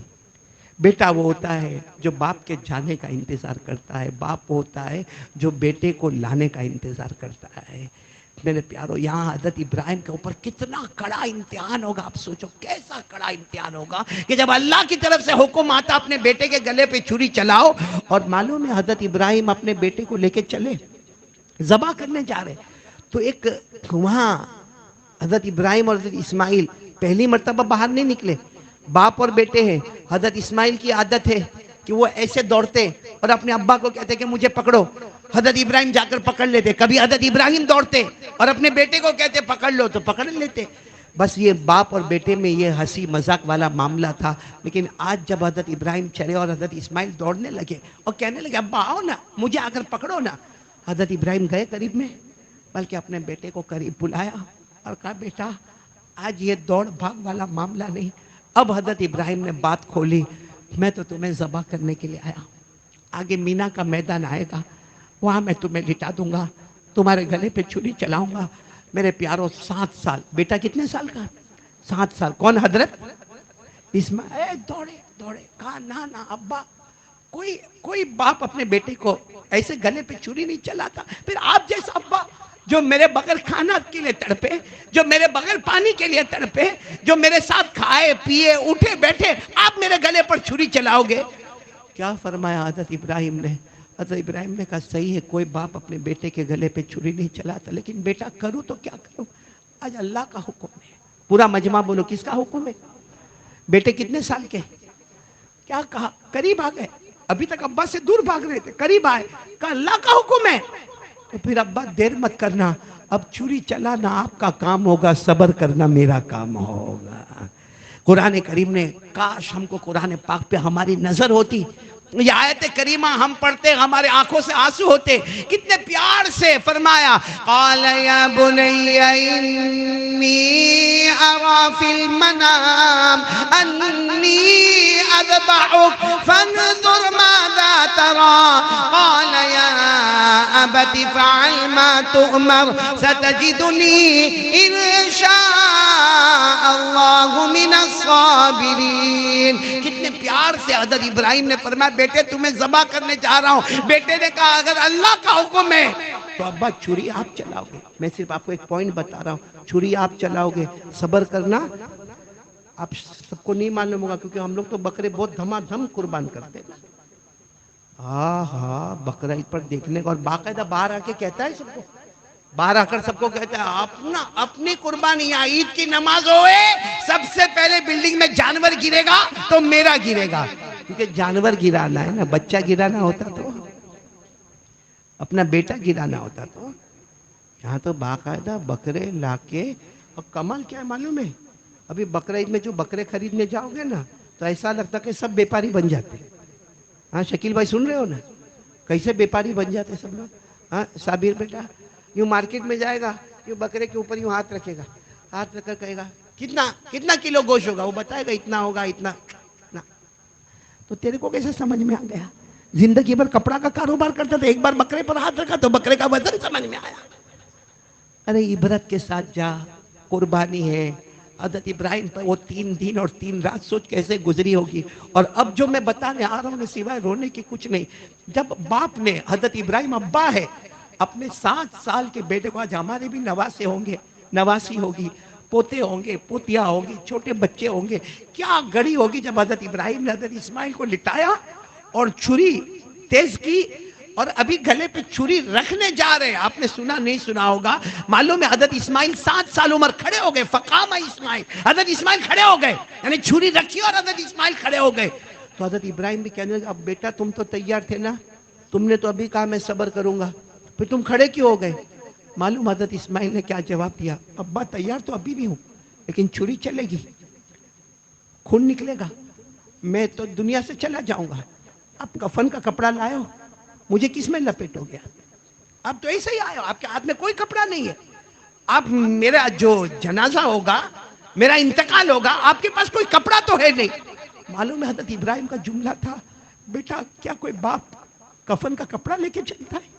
بیٹا وہ ہوتا ہے جو باپ کے جانے کا انتظار کرتا ہے، باپ وہ ہوتا ہے جو بیٹے کو لانے کا انتظار کرتا ہے۔ میرے پیارو، یہاں حضرت ابراہیم کے اوپر کتنا کڑا امتحان ہوگا، آپ سوچو کیسا کڑا امتحان ہوگا کہ جب اللہ کی طرف سے حکم آتا اپنے بیٹے کے گلے پہ چھری چلاؤ، اور معلوم ہے حضرت ابراہیم اپنے بیٹے کو لے کے چلے ذبح کرنے جا رہے، تو ایک وہاں حضرت ابراہیم اور حضرت اسماعیل پہلی مرتبہ باہر نہیں نکلے، باپ اور بیٹے ہیں۔ حضرت اسماعیل کی عادت ہے کہ وہ ایسے دوڑتے اور اپنے ابا کو کہتے کہ مجھے پکڑو، حضرت ابراہیم جا کر پکڑ لیتے، کبھی حضرت ابراہیم دوڑتے اور اپنے بیٹے کو کہتے پکڑ لو تو پکڑ لیتے۔ بس یہ باپ اور بیٹے میں یہ ہنسی مذاق والا معاملہ تھا، لیکن آج جب حضرت ابراہیم چلے اور حضرت اسماعیل دوڑنے لگے اور کہنے لگے ابا آؤ نا، مجھے آ کر پکڑو نا، حضرت ابراہیم گئے قریب میں، بلکہ اپنے بیٹے کو قریب بلایا اور کہا بیٹا آج یہ دوڑ بھاگ والا معاملہ نہیں۔ اب حضرت ابراہیم نے بات کھولی، میں تو تمہیں ذبح کرنے کے لیے آیا ہوں، آگے مینا کا میدان آئے گا، وہاں میں تمہیں لٹا دوں گا، تمہارے گلے پہ چھری چلاؤں گا۔ میرے پیاروں 7 سال، بیٹا کتنے سال کا؟ 7 سال، کون حضرت اسماعیل دوڑے کہا نا ابا، کوئی باپ اپنے بیٹے کو ایسے گلے پہ چھری نہیں چلاتا۔ پھر آپ جیسا ابا جو میرے بغیر کھانا کے لیے تڑپے، جو میرے بغیر پانی کے لیے تڑپے، جو میرے ساتھ کھائے پیے اٹھے بیٹھے، آپ میرے گلے پر چھری چلاؤ گے؟ کیا فرمایا حضرت ابراہیم نے؟ حضرت ابراہیم نے کہا صحیح ہے، کوئی باپ اپنے بیٹے کے گلے پہ چھری نہیں چلاتا، لیکن بیٹا کروں تو کیا کروں، آج اللہ کا حکم ہے۔ پورا مجمع بولو کس کا حکم ہے؟ بیٹے کتنے سال کے؟ کیا کہا؟ قریب آ گئے، ابھی تک ابا سے دور بھاگ رہے تھے، قریب آئے، کہا اللہ کا حکم ہے تو پھر ابا دیر مت کرنا، اب چھری چلانا آپ کا کام ہوگا، صبر کرنا میرا کام ہوگا۔ قرآن کریم نے، کاش ہم کو قرآن پاک پہ ہماری نظر ہوتی، یہ آیت کریمہ ہم پڑھتے ہمارے آنکھوں سے آنسو ہوتے، کتنے پیار سے فرمایا قال یا بنی انی ارا فی المنام انی اذبحک فانظر ماذا ترى قال یا ابت فعل ما تؤمر ستجدنی ان شاء اللہ من الصابرین۔ کتنے پیار سے حضرت ابراہیم نے فرمایا بیٹے تمہیں ذبح کرنے جا رہا ہوں۔ بیٹے نے کہا اگر اللہ کا حکم ہے تو ابا چھری آپ چلاؤ گے، میں صرف آپ کو ایک پوائنٹ بتا رہا ہوں، چھری آپ چلاؤ گے، صبر کرنا آپ سب کو نہیں معلوم ہوگا، کیونکہ ہم لوگ تو بکرے بہت دھما دھم قربان کرتے ہیں۔ ہاں بقرہ عید پر دیکھنے کا، اور باقاعدہ باہر آ کے کہتا ہے سب کو، باہر آ کر سب کو کہتا ہے اپنی قربانی، یا عید کی نماز ہوئے سب سے پہلے بلڈنگ میں جانور گرے گا تو میرا گرے گا، کیونکہ جانور گرانا ہے نا، بچہ گرانا ہوتا تو اپنا بیٹا گرانا ہوتا تو یہاں تو باقاعدہ بکرے لا کے، اور کمال کیا ہے معلوم ہے، ابھی بقرہ عید میں جو بکرے خریدنے جاؤ گے نا تو ایسا لگتا کہ سب بیپاری بن جاتے۔ ہاں شکیل بھائی سن رہے ہو نا، کیسے بیپاری بن جاتے سب لوگ۔ ہاں صابر بیٹا یوں مارکیٹ میں جائے گا، یوں بکرے کے اوپر یوں ہاتھ رکھے گا، ہاتھ رکھ کر کہے گا کتنا کلو گوشت ہوگا، وہ بتائے گا اتنا ہوگا اتنا۔ تو تیرے کو کیسے سمجھ میں آ گیا؟ زندگی بھر کپڑا کا کاروبار کرتا تھا، ایک بار بکرے پر ہاتھ رکھا تو بکرے کا وزن سمجھ میں آیا۔ ارے عبرت کے ساتھ جا، قربانی ہے، حضرت ابراہیم پر وہ 3 دن اور 3 رات سوچ کیسے گزری ہوگی. اور اب جو میں بتانے آ رہا ہوں سوائے رونے کی کچھ نہیں. جب باپ نے حضرت ابراہیم ابا ہے اپنے 7 سال کے بیٹے کو, آج ہمارے بھی نواسے ہوں گے, نواسی ہوگی, پوتے ہوں گے, پوتیاں ہوں گی, چھوٹے بچے ہوں گے, کیا گھڑی ہوگی جب حضرت ابراہیم نے حضرت اسماعیل کو لٹایا اور چھری تیز کی اور ابھی گلے پہ چھری رکھنے جا رہے. آپ نے سنا نہیں سنا ہوگا, معلوم ہے حضرت اسماعیل 7 سال عمر کھڑے ہو گئے. فقام اسماعیل, حضرت اسماعیل کھڑے ہو گئے, یعنی چھری رکھی اور حضرت اسماعیل کھڑے ہو گئے. تو حضرت ابراہیم بھی کہنے لگے, اب بیٹا تم تو تیار تھے نا, تم نے تو ابھی کہا میں صبر کروں گا, پھر تم کھڑے کیوں ہو گئے؟ معلوم حضرت اسماعیل نے کیا جواب دیا؟ ابا تیار تو ابھی بھی ہوں, لیکن چھری چلے گی, خون نکلے گا, میں تو دنیا سے چلا جاؤں گا. اب کفن کا کپڑا لائے ہو, مجھے کس میں لپیٹو گے؟ اب تو ایسے ہی آئے ہو, آپ کے ہاتھ میں کوئی کپڑا نہیں ہے. اب میرا جو جنازہ ہوگا, میرا انتقال ہوگا, آپ کے پاس کوئی کپڑا تو ہے نہیں. معلوم ہے حضرت ابراہیم کا جملہ تھا, بیٹا کیا کوئی باپ کفن کا کپڑا لے کے چلتا ہے؟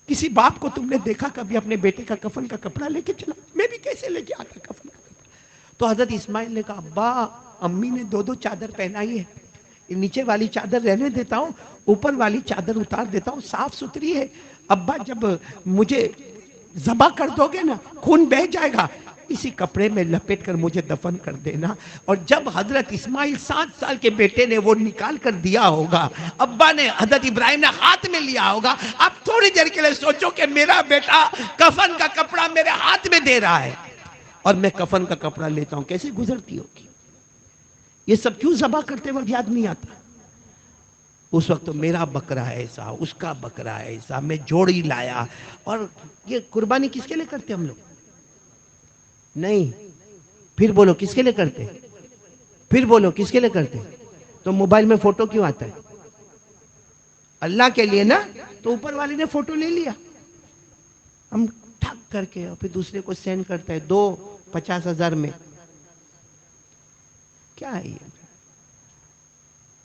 کسی باپ کو تم نے دیکھا کبھی اپنے بیٹے کا کفن کا کپڑا لے کے چلا؟ میں بھی کیسے لے کے آتا کفن کا کپڑا. تو حضرت اسماعیل نے کہا, ابا امی نے 2 چادر پہنائی ہے, نیچے والی چادر رہنے دیتا ہوں, اوپر والی چادر اتار دیتا ہوں, صاف ستھری ہے. ابا جب مجھے ذبح کر دو گے نا, خون بہہ جائے گا, اسی کپڑے میں لپیٹ کر مجھے دفن کر دینا. اور جب حضرت اسماعیل 7 سال کے بیٹے نے وہ نکال کر دیا ہوگا, ابا نے حضرت ابراہیم نے ہاتھ میں لیا ہوگا, اب تھوڑی دیر کے لیے سوچو کہ میرا بیٹا کفن کا کپڑا میرے ہاتھ میں دے رہا ہے اور میں کفن کا کپڑا لیتا ہوں, کیسے گزرتی ہوگی؟ یہ سب کیوں ذبح کرتے وقت یاد نہیں آتا؟ اس وقت تو میرا بکرا ایسا, اس کا بکرا ایسا, میں جوڑی لایا. اور یہ قربانی کس کے لیے کرتے ہم لوگ؟ نہیں, پھر بولو کس کے لیے کرتے؟ پھر بولو کس کے لیے کرتے؟ تو موبائل میں فوٹو کیوں آتا ہے؟ اللہ کے لیے نا. تو اوپر والے نے فوٹو لے لیا, ہم ٹھک کر کے اور پھر دوسرے کو سینڈ کرتا ہے 50,000 میں. کیا ہے یہ؟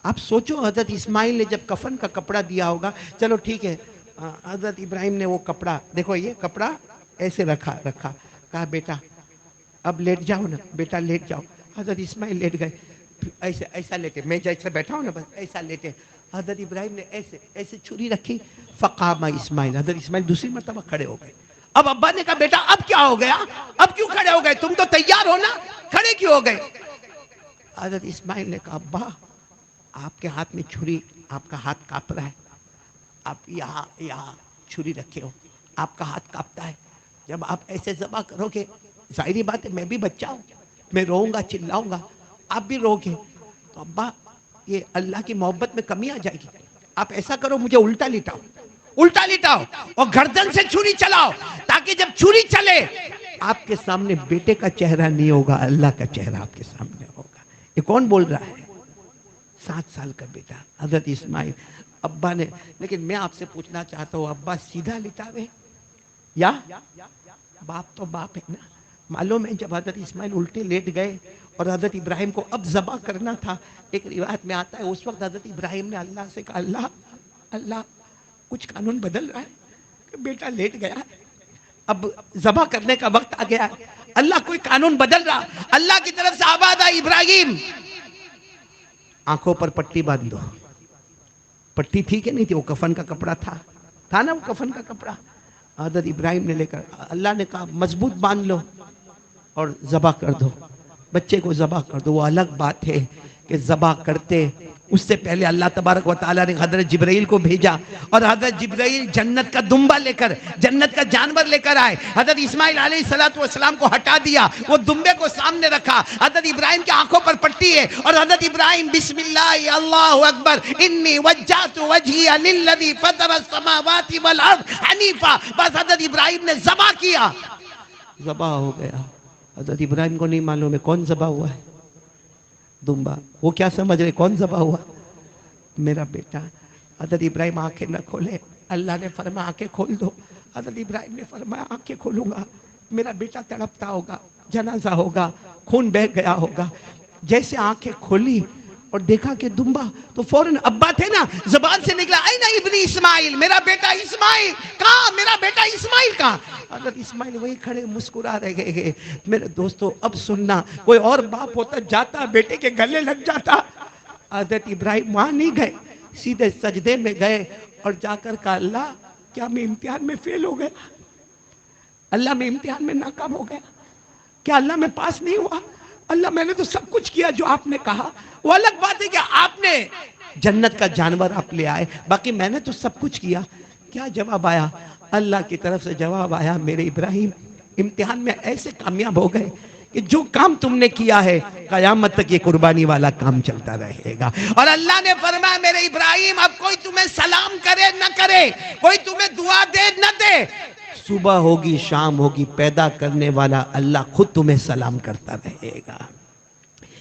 آپ سوچو, حضرت اسماعیل نے جب کفن کا کپڑا دیا ہوگا, چلو ٹھیک ہے, حضرت ابراہیم نے وہ کپڑا, دیکھو یہ کپڑا ایسے رکھا, کہا بیٹا اب لیٹ جاؤ نا, بیٹا لیٹ جاؤ. حضرت اسماعیل لیٹ گئے, ایسے ایسا لیٹے, میں جیسے بیٹھا ہوں نا بس ایسا لیٹے. حضرت ابراہیم نے ایسے ایسے چھری رکھی, فقام اسماعیل, حضرت اسماعیل دوسری مرتبہ کھڑے ہو گئے. اب ابا نے کہا, بیٹا اب کیا ہو گیا, اب کیوں کھڑے ہو گئے, تم تو تیار ہو نا, کھڑے کیوں ہو گئے؟ حضرت اسماعیل نے کہا, ابا آپ کے ہاتھ میں چھری, آپ کا ہاتھ کانپ رہا ہے, آپ یہاں چھری رکھے ہو, آپ کا ہاتھ کانپتا ہے, جب آپ ایسے ذبح کرو گے, ظاہری بات ہے میں بھی بچہ ہوں, میں روؤں گا, چلاؤں گا, آپ بھی رو گے, تو ابا یہ اللہ کی محبت میں کمی آ جائے گی. آپ ایسا کرو, مجھے الٹا لٹاؤ, الٹا لٹاؤ اور گردن سے چھری چلاؤ, تاکہ جب چھری چلے آپ کے سامنے بیٹے کا چہرہ نہیں ہوگا, اللہ کا چہرہ آپ کے سامنے ہوگا. یہ کون بول رہا ہے؟ 7 سال کا بیٹا حضرت اسماعیل. ابا نے, لیکن میں آپ سے پوچھنا چاہتا ہوں, ابا سیدھا لٹاوے یا باپ تو باپ ہے نا. معلوم ہے جب حضرت اسماعیل الٹے لیٹ گئے اور حضرت ابراہیم کو اب ذبح کرنا تھا, ایک روایت میں آتا ہے اس وقت حضرت ابراہیم نے اللہ سے کہا, اللہ کچھ قانون بدل رہا ہے, بیٹا لیٹ گیا ہے, اب ذبح کرنے کا وقت آ گیا ہے, اللہ کوئی قانون بدل رہا. اللہ کی طرف سے آواز آئی, ابراہیم آنکھوں پر پٹی باندھ دو. پٹی تھی کہ نہیں تھی؟ وہ کفن کا کپڑا تھا نا, وہ کفن کا کپڑا. حضرت ابراہیم نے لے کر, اللہ نے کہا مضبوط باندھ لو اور ذبح کر دو, بچے کو ذبح کر دو. وہ الگ بات ہے کہ ذبح کرتے اس سے پہلے اللہ تبارک و تعالیٰ نے حضرت جبرائیل کو بھیجا, اور حضرت جبرائیل جنت کا دمبا لے کر, جنت کا جانور لے کر آئے. حضرت اسماعیل علیہ السلام کو ہٹا دیا, وہ دمبے کو سامنے رکھا. حضرت ابراہیم کی آنکھوں پر پٹی ہے, اور حضرت ابراہیم بسم اللہ اللہ اکبر انی وجہت وجہی للذی فطر السماوات والارض حنیفا, بس حضرت ابراہیم نے ذبح کیا, ذبح ہو گیا. حضرت ابراہیم کو نہیں معلوم ہے کون ذبح ہوا ہے, دمبا. وہ کیا سمجھ رہے کون ذبح ہوا؟ میرا بیٹا. حضرت ابراہیم آنکھیں نہ کھولے, اللہ نے فرمایا آنکھیں کھول دو. حضرت ابراہیم نے فرمایا آنکھیں کھولوں گا, میرا بیٹا تڑپتا ہوگا, جنازہ ہوگا, خون بہہ گیا ہوگا. جیسے آنکھیں کھولی, اور دیکھا کہ دمبا، تو فوراً ابا تھے نا، زبان سے نکلا اینا ابنی اسماعیل، میرا بیٹا اسماعیل کہاں، میرا بیٹا اسماعیل کہاں؟ حضرت اسماعیل وہی کھڑے مسکرا رہے گئے۔ میرے دوستو اب سننا، کوئی اور باپ ہوتا جاتا بیٹے کے گلے لگ جاتا۔ حضرت ابراہیم وہاں نہیں گئے، سیدھے سجدے میں گئے اور جا کر کہا اللہ کیا میں امتحان میں فیل ہو گیا؟ اللہ میں امتحان میں ناکام ہو گیا؟ کیا اللہ میں پاس نہیں ہوا؟ اللہ میں نے تو سب کچھ کیا جو آپ نے کہا، وہ الگ بات ہے کہ آپ نے جنت کا جانور آپ لے آئے، باقی میں نے تو سب کچھ کیا۔ کیا جواب آیا؟ اللہ کی طرف سے جواب آیا میرے ابراہیم امتحان میں ایسے کامیاب ہو گئے کہ جو کام تم نے کیا ہے قیامت تک یہ قربانی والا کام چلتا رہے گا۔ اور اللہ نے فرمایا میرے ابراہیم اب کوئی تمہیں سلام کرے نہ کرے، کوئی تمہیں دعا دے نہ دے، صبح ہوگی شام ہوگی پیدا کرنے والا اللہ خود تمہیں سلام کرتا رہے گا۔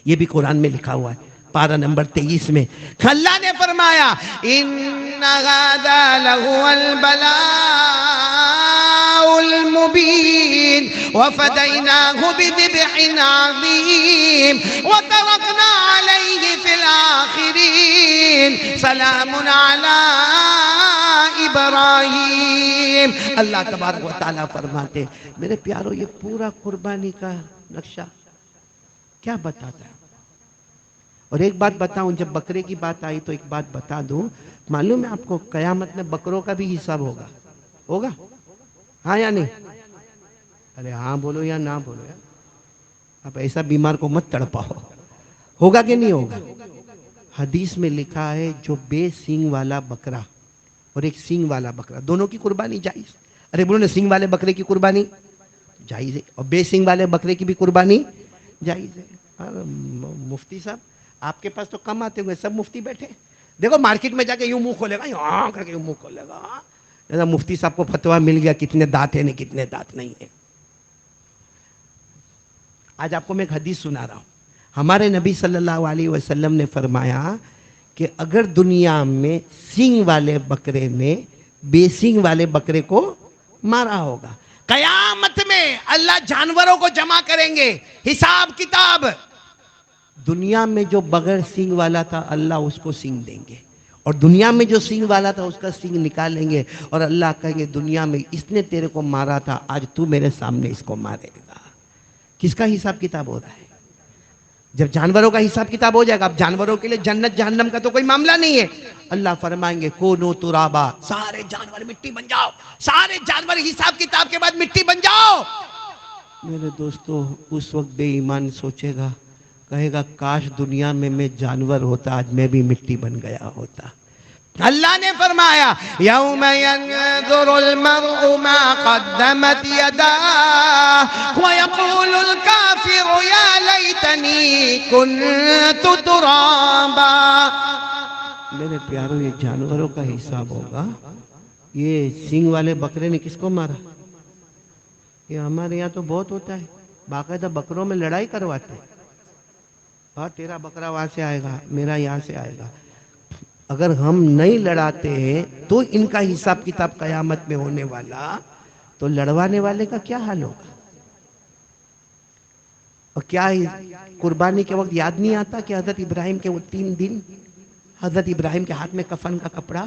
یہ بھی قرآن میں لکھا ہوا ہے، پارہ نمبر 23 میں اللہ نے فرمایا ان ھذا لہو البلاء المبین وفدیناہ بذبح عظیم وترکنا علیہ فی الآخرین سلام علی ابراہیم۔ اللہ تبارک و تعالیٰ فرماتے میرے پیارو یہ پورا قربانی کا نقشہ کیا بتاتا ہے؟ اور ایک بات بتاؤں، جب بکرے کی بات آئی تو ایک بات بتا دوں، معلوم ہے آپ کو قیامت میں بکروں کا بھی حساب ہوگا؟ ہوگا ہاں یا نہیں؟ ارے ہاں بولو یا نہ بولو یار، آپ ایسا بیمار کو مت تڑپاؤ۔ ہوگا کہ نہیں ہوگا؟ حدیث میں لکھا ہے جو بے سینگ والا بکرا اور ایک سینگ والا بکرا دونوں کی قربانی جائز۔ ارے بولو نا، سینگ والے بکرے کی قربانی جائز ہے اور بے سینگ والے بکرے کی بھی قربانی جائز ہے۔ مفتی صاحب آپ کے پاس تو کم آتے ہوئے، سب مفتی بیٹھے، دیکھو مارکیٹ میں جا کے یوں منہ کھولے گا، یوں کر کے یوں منہ کھولے گا، مفتی صاحب کو فتویٰ مل گیا کتنے دانت ہیں کتنے دانت نہیں ہے۔ آج آپ کو میں ایک حدیث سنا رہا ہوں، ہمارے نبی صلی اللہ علیہ وسلم نے فرمایا کہ اگر دنیا میں سینگ والے بکرے نے بے سینگ والے بکرے کو مارا ہوگا، قیامت میں اللہ جانوروں کو جمع کریں گے، حساب کتاب، دنیا میں جو بغیر سینگ والا تھا اللہ اس کو سینگ دیں گے، اور دنیا میں جو سینگ والا تھا اس کا سینگ نکالیں گے، اور اللہ کہیں گے دنیا میں اس نے تیرے کو مارا تھا، آج تو میرے سامنے اس کو مارے گا۔ کس کا حساب کتاب ہو رہا ہے؟ جب جانوروں کا حساب کتاب ہو جائے گا، اب جانوروں کے لیے جنت جہنم کا تو کوئی معاملہ نہیں ہے، اللہ فرمائیں گے کونو ترابا، سارے جانور مٹی بن جاؤ، سارے جانور حساب کتاب کے بعد مٹی بن جاؤ۔ میرے دوستو اس وقت بے ایمان سوچے گا، کہے گا کاش دنیا میں جانور ہوتا، آج میں بھی مٹی بن گیا ہوتا۔ اللہ نے فرمایا یوم ینظر المرء ما قدمت یداہ ویقول الکافر یا لیتنی کنت ترابا۔ میرے پیارو یہ جانوروں کا حساب ہوگا، یہ سینگ والے بکرے نے کس کو مارا؟ یہ ہمارے یہاں تو بہت ہوتا ہے، باقاعدہ بکروں میں لڑائی کرواتے ہیں، اور تیرا بکرا وہاں سے آئے گا میرا یہاں سے آئے گا۔ اگر ہم نہیں لڑاتے ہیں تو ان کا حساب کتاب قیامت میں ہونے والا، تو لڑوانے والے کا کیا حال ہوگا؟ اور کیا قربانی کے وقت یاد نہیں آتا کہ حضرت ابراہیم کے وہ 3 دن، حضرت ابراہیم کے ہاتھ میں کفن کا کپڑا،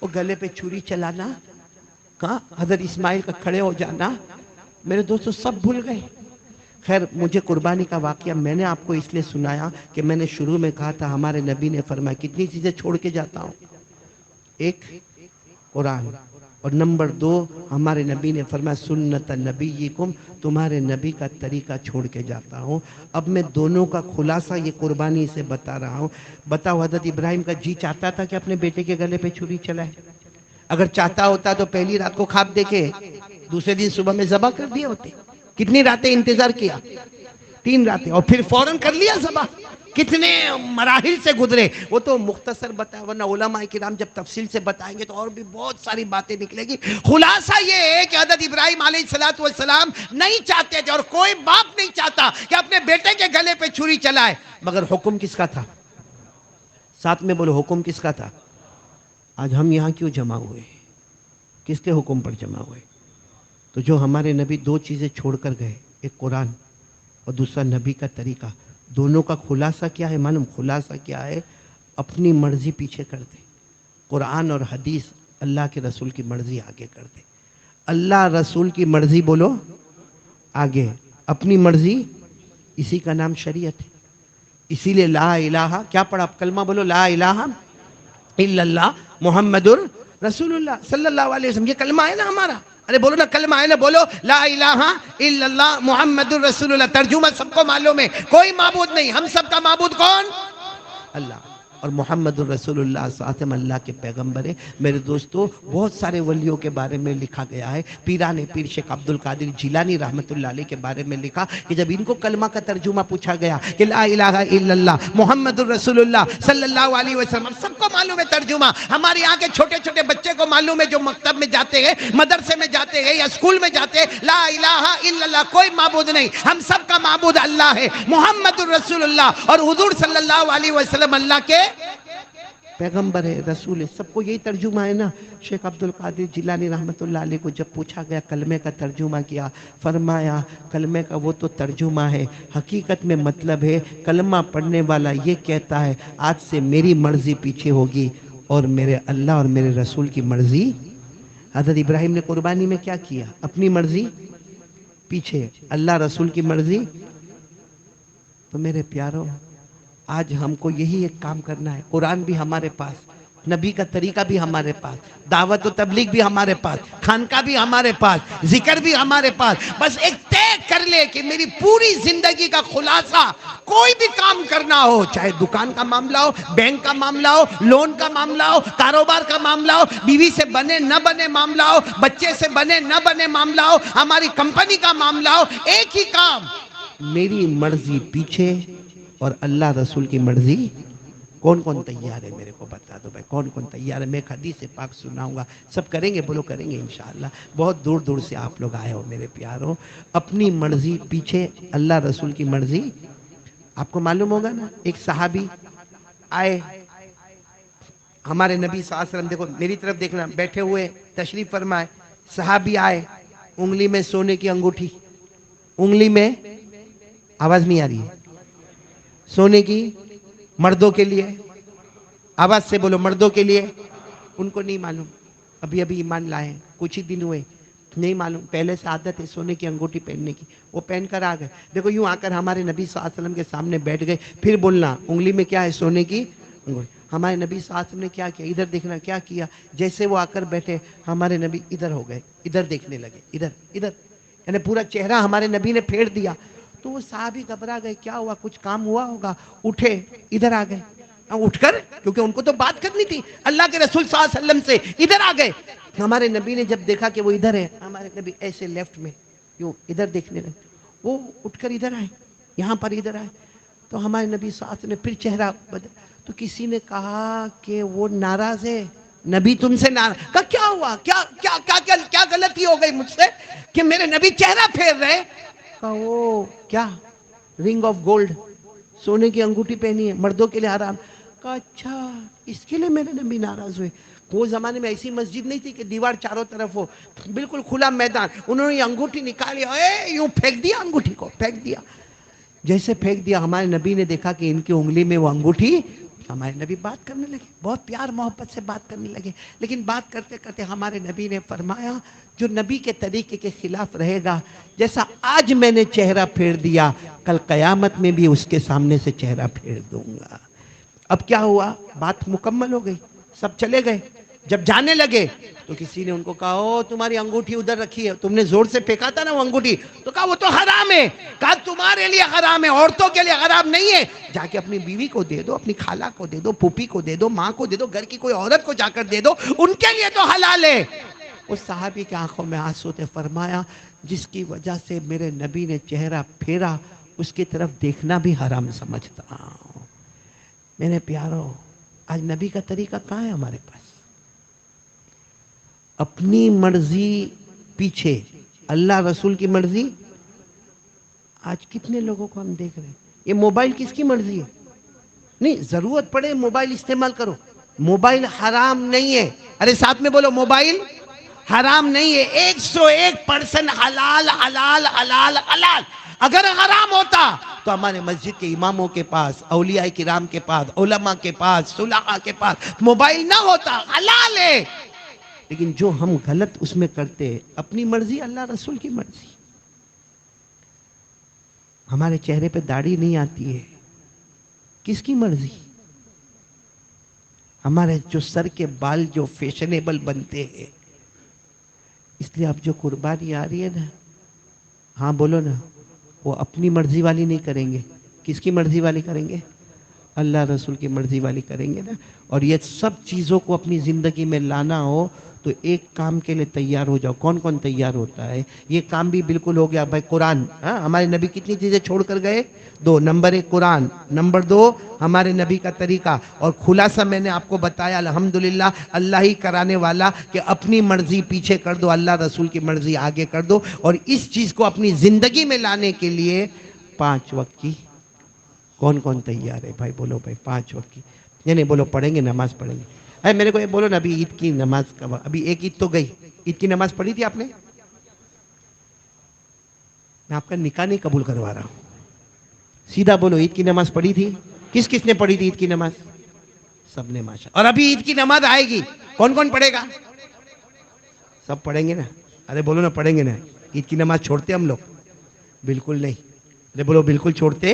وہ گلے پہ چھری چلانا، کہاں حضرت اسماعیل کا کھڑے ہو جانا، میرے دوستو سب بھول گئے۔ خیر مجھے قربانی کا واقعہ میں نے آپ کو اس لیے سنایا کہ میں نے شروع میں کہا تھا ہمارے نبی نے فرمایا کتنی چیزیں چھوڑ کے جاتا ہوں، ایک قرآن، اور نمبر 2 ہمارے نبی نے فرمایا سنت نبیکم، تمہارے نبی کا طریقہ چھوڑ کے جاتا ہوں۔ اب میں دونوں کا خلاصہ یہ قربانی سے بتا رہا ہوں۔ بتاؤ حضرت ابراہیم کا جی چاہتا تھا کہ اپنے بیٹے کے گلے پہ چھری چلائے؟ اگر چاہتا ہوتا تو پہلی رات کو خواب دیکھے دوسرے دن صبح میں ذبح کر دیے ہوتے۔ کتنی راتیں انتظار کیا؟ 3 راتیں، اور پھر فوراً کر لیا ذبح۔ کتنے مراحل سے گزرے، وہ تو مختصر بتایا، ورنہ علماء کرام جب تفصیل سے بتائیں گے تو اور بھی بہت ساری باتیں نکلے گی۔ خلاصہ یہ ہے کہ حضرت ابراہیم علیہ السلام نہیں چاہتے تھے، اور کوئی باپ نہیں چاہتا کہ اپنے بیٹے کے گلے پہ چھری چلائے، مگر حکم کس کا تھا؟ ساتھ میں بولو حکم کس کا تھا؟ آج ہم یہاں کیوں جمع ہوئے؟ کس کے حکم پر جمع ہوئے؟ تو جو ہمارے نبی 2 چیزیں چھوڑ کر گئے، ایک قرآن اور دوسرا نبی کا طریقہ، دونوں کا خلاصہ کیا ہے معلوم؟ خلاصہ کیا ہے؟ اپنی مرضی پیچھے کر دے، قرآن اور حدیث اللہ کے رسول کی مرضی آگے کر دے۔ اللہ رسول کی مرضی بولو آگے، اپنی مرضی، اسی کا نام شریعت ہے۔ اسی لیے لا الہ، کیا پڑھا؟ کلمہ بولو، لا الہ الا اللہ محمد رسول اللہ صلی اللہ علیہ وسلم، یہ کلمہ ہے نا ہمارا؟ ارے بولو نا، کلمہ ہے نا، بولو لا الہ الا اللہ محمد رسول اللہ۔ ترجمہ سب کو معلوم ہے، کوئی معبود نہیں، ہم سب کا معبود کون؟ اللہ، اور محمد الرسول اللہ صلی اللہ علیہ وسلم اللہ کے پیغمبر ہے۔ میرے دوستو، بہت سارے ولیوں کے بارے میں لکھا گیا ہے۔ پیران پیر شیخ عبد القادر جیلانی رحمۃ اللہ علیہ کے بارے میں لکھا کہ جب ان کو کلمہ کا ترجمہ پوچھا گیا کہ لا الہ الا اللہ محمد الرسول اللہ صلی اللہ علیہ وسلم، سب کو معلوم ہے ترجمہ، ہمارے یہاں کے چھوٹے چھوٹے بچے کو معلوم ہے جو مکتب میں جاتے ہیں، مدرسے میں جاتے ہیں یا اسکول میں جاتے ہیں، لا الہ الا اللہ، کوئی معبود نہیں، ہم سب کا معبود اللہ ہے، محمد الرسول اللہ، اور حضور صلی اللہ علیہ وسلم اللہ کے پیغمبر ہے، رسول ہے۔ سب کو یہی ترجمہ ہے نا۔ شیخ عبد القادر جیلانی رحمۃ اللہ علیہ کو جب پوچھا گیا کلمے کا ترجمہ کیا، فرمایا کلمے کا وہ تو ترجمہ ہے، حقیقت میں مطلب ہے کلمہ پڑھنے والا یہ کہتا ہے آج سے میری مرضی پیچھے ہوگی اور میرے اللہ اور میرے رسول کی مرضی۔ حضرت ابراہیم نے قربانی میں کیا کیا؟ اپنی مرضی پیچھے، اللہ رسول کی مرضی۔ تو میرے پیارو، آج ہم کو یہی ایک کام کرنا ہے۔ قرآن بھی ہمارے پاس، نبی کا طریقہ بھی ہمارے پاس، دعوت و تبلیغ بھی ہمارے پاس، خانقاہ بھی ہمارے پاس، ذکر بھی ہمارے پاس۔ بس ایک طے کر لے کہ میری پوری زندگی کا خلاصہ، کوئی بھی کام کرنا ہو، چاہے دکان کا معاملہ ہو، بینک کا معاملہ ہو، لون کا معاملہ ہو، کاروبار کا معاملہ ہو، بیوی سے بنے نہ بنے معاملہ ہو، بچے سے بنے نہ بنے معاملہ ہو، ہماری کمپنی کا معاملہ ہو، ایک ہی کام، میری مرضی پیچھے اور اللہ رسول کی مرضی۔ کون کون تیار ہے میرے کو بتا دو بھائی، کون کون تیار ہے؟ میں ایک حدیث پاک سناؤں گا، سب کریں گے؟ بولو کریں گے انشاءاللہ۔ بہت دور دور سے آپ لوگ آئے ہو میرے پیاروں، اپنی مرضی پیچھے، اللہ رسول کی مرضی۔ آپ کو معلوم ہوگا نا، ایک صحابی آئے ہمارے نبی صلی اللہ علیہ وسلم، دیکھو میری طرف دیکھنا، بیٹھے ہوئے تشریف فرمائے، صحابی آئے، انگلی میں سونے کی انگوٹھی، انگلی میں، آواز نہیں آ رہی ہے، سونے کی، مردوں کے لیے، آواز سے بولو، مردوں کے لیے۔ ان کو نہیں معلوم، ابھی ابھی ایمان لائے، کچھ ہی دن ہوئے، نہیں معلوم، پہلے سے عادت ہے سونے کی انگوٹھی پہننے کی، وہ پہن کر آ گئے۔ دیکھو یوں آ کر ہمارے نبی صلی اللہ علیہ وسلم کے سامنے بیٹھ گئے، پھر بولنا انگلی میں کیا ہے؟ سونے کی انگوٹھی۔ ہمارے نبی صلی اللہ علیہ وسلم نے کیا کیا؟ ادھر دیکھنا کیا کیا؟ جیسے وہ آ کر بیٹھے، ہمارے نبی ادھر ہو گئے، ادھر دیکھنے لگے، ادھر ادھر، یعنی پورا چہرہ ہمارے نبی نے پھیر دیا۔ تو وہ صحابی گھبرا گئے، کیا ہوا؟ کچھ کام ہوا ہوگا، اٹھے، ادھر آ گئے، اٹھ کر، کیونکہ ان کو تو بات کرنی تھی اللہ کے رسول صلی اللہ علیہ وسلم سے، ادھر آ گئے۔ ہمارے نبی نے جب دیکھا کہ وہ ادھر ہے، ہمارے نبی ایسے لیفٹ میں یوں ادھر دیکھنے لگے، وہ اٹھ کر ادھر آئے، یہاں پر ادھر آئے، تو ہمارے نبی صلی اللہ علیہ وسلم نے پھر چہرہ بدل، تو کسی نے کہا کہ وہ ناراض ہے، نبی تم سے ناراض۔ کہا کیا ہوا؟ کیا غلطی ہو گئی مجھ سے کہ میرے نبی چہرہ پھیر رہے؟ کہا وہ کیا، رنگ آف گولڈ، سونے کی انگوٹھی پہنی ہے، مردوں کے لیے حرام۔ کہا اچھا، اس کے لیے میرے نبی ناراض ہوئے؟ وہ زمانے میں ایسی مسجد نہیں تھی کہ دیوار چاروں طرف ہو، بالکل کھلا میدان، انہوں نے یہ انگوٹھی نکالی، یوں پھینک دیا، انگوٹھی کو پھینک دیا۔ جیسے پھینک دیا، ہمارے نبی نے دیکھا کہ ان کی انگلی میں وہ انگوٹھی، ہمارے نبی بات کرنے لگے، بہت پیار محبت سے بات کرنے لگے، لیکن بات کرتے کرتے ہمارے نبی نے فرمایا جو نبی کے طریقے کے خلاف رہے گا، جیسا آج میں نے چہرہ پھیر دیا، کل قیامت میں بھی اس کے سامنے سے چہرہ پھیر دوں گا۔ اب کیا ہوا؟ بات مکمل ہو گئی، سب چلے گئے۔ جب جانے لگے تو کسی نے ان کو کہا او تمہاری انگوٹھی ادھر رکھی ہے، تم نے زور سے پھینکا تھا نا وہ انگوٹھی، تو کہا وہ تو حرام ہے۔ کہا تمہارے لیے حرام ہے، عورتوں کے لیے حرام نہیں ہے، جا کے اپنی بیوی کو دے دو، اپنی خالہ کو دے دو، پھوپھی کو دے دو، ماں کو دے دو، گھر کی کوئی عورت کو جا کر دے دو، ان کے لیے تو حلال ہے۔ اس صحابی کی آنکھوں میں آنسو تھے، فرمایا جس کی وجہ سے میرے نبی نے چہرہ پھیرا اس کی طرف دیکھنا بھی حرام سمجھتا ہوں۔ میرے پیارو، آج نبی کا طریقہ کہاں ہے ہمارے پاس؟ اپنی مرضی پیچھے، اللہ رسول کی مرضی۔ آج کتنے لوگوں کو ہم دیکھ رہے ہیں، یہ موبائل کس کی مرضی ہے؟ نہیں، ضرورت پڑے موبائل استعمال کرو، موبائل حرام نہیں ہے، ارے ساتھ میں بولو موبائل حرام نہیں ہے، 101% حلال حلال حلال حلال۔ اگر حرام ہوتا تو ہمارے مسجد کے اماموں کے پاس، اولیاء کرام کے پاس، علماء کے پاس، صلحاء کے پاس موبائل نہ ہوتا، حلال ہے۔ لیکن جو ہم غلط اس میں کرتے، اپنی مرضی، اللہ رسول کی مرضی۔ ہمارے چہرے پہ داڑھی نہیں آتی ہے، کس کی مرضی؟ ہمارے جو سر کے بال جو فیشنیبل بنتے ہیں، اس لیے اب جو قربانی آ رہی ہے نا، ہاں بولو نا، وہ اپنی مرضی والی نہیں کریں گے، کس کی مرضی والی کریں گے؟ اللہ رسول کی مرضی والی کریں گے نا۔ اور یہ سب چیزوں کو اپنی زندگی میں لانا ہو تو ایک کام کے لیے تیار ہو جاؤ۔ کون کون تیار ہوتا ہے؟ یہ کام بھی بالکل ہو گیا بھائی، قرآن۔ ہاں، ہمارے نبی کتنی چیزیں چھوڑ کر گئے؟ دو۔ نمبر ایک قرآن، نمبر دو ہمارے نبی کا طریقہ۔ اور خلاصہ میں نے آپ کو بتایا، الحمدللہ اللہ ہی کرانے والا، کہ اپنی مرضی پیچھے کر دو، اللہ رسول کی مرضی آگے کر دو۔ اور اس چیز کو اپنی زندگی میں لانے کے لیے 5 وقت کی، کون کون تیار ہے بھائی؟ بولو بھائی، 5 وقت کی، نہیں بولو پڑھیں گے، نماز پڑھیں گے۔ اے میرے کو یہ بولو نا، ابھی عید کی نماز کب؟ ابھی ایک عید تو گئی، عید کی نماز پڑھی تھی آپ نے؟ میں آپ کا نکاح نہیں قبول کروا رہا ہوں، سیدھا بولو، عید کی نماز پڑھی تھی؟ کس کس نے پڑھی تھی عید کی نماز؟ سب نے، ماشاء۔ اور ابھی عید کی نماز آئے گی، کون کون پڑھے گا؟ سب پڑھیں گے نا؟ ارے بولو نا، پڑھیں گے نا؟ عید کی نماز چھوڑتے ہم لوگ؟ بالکل نہیں۔ ارے بولو، بالکل چھوڑتے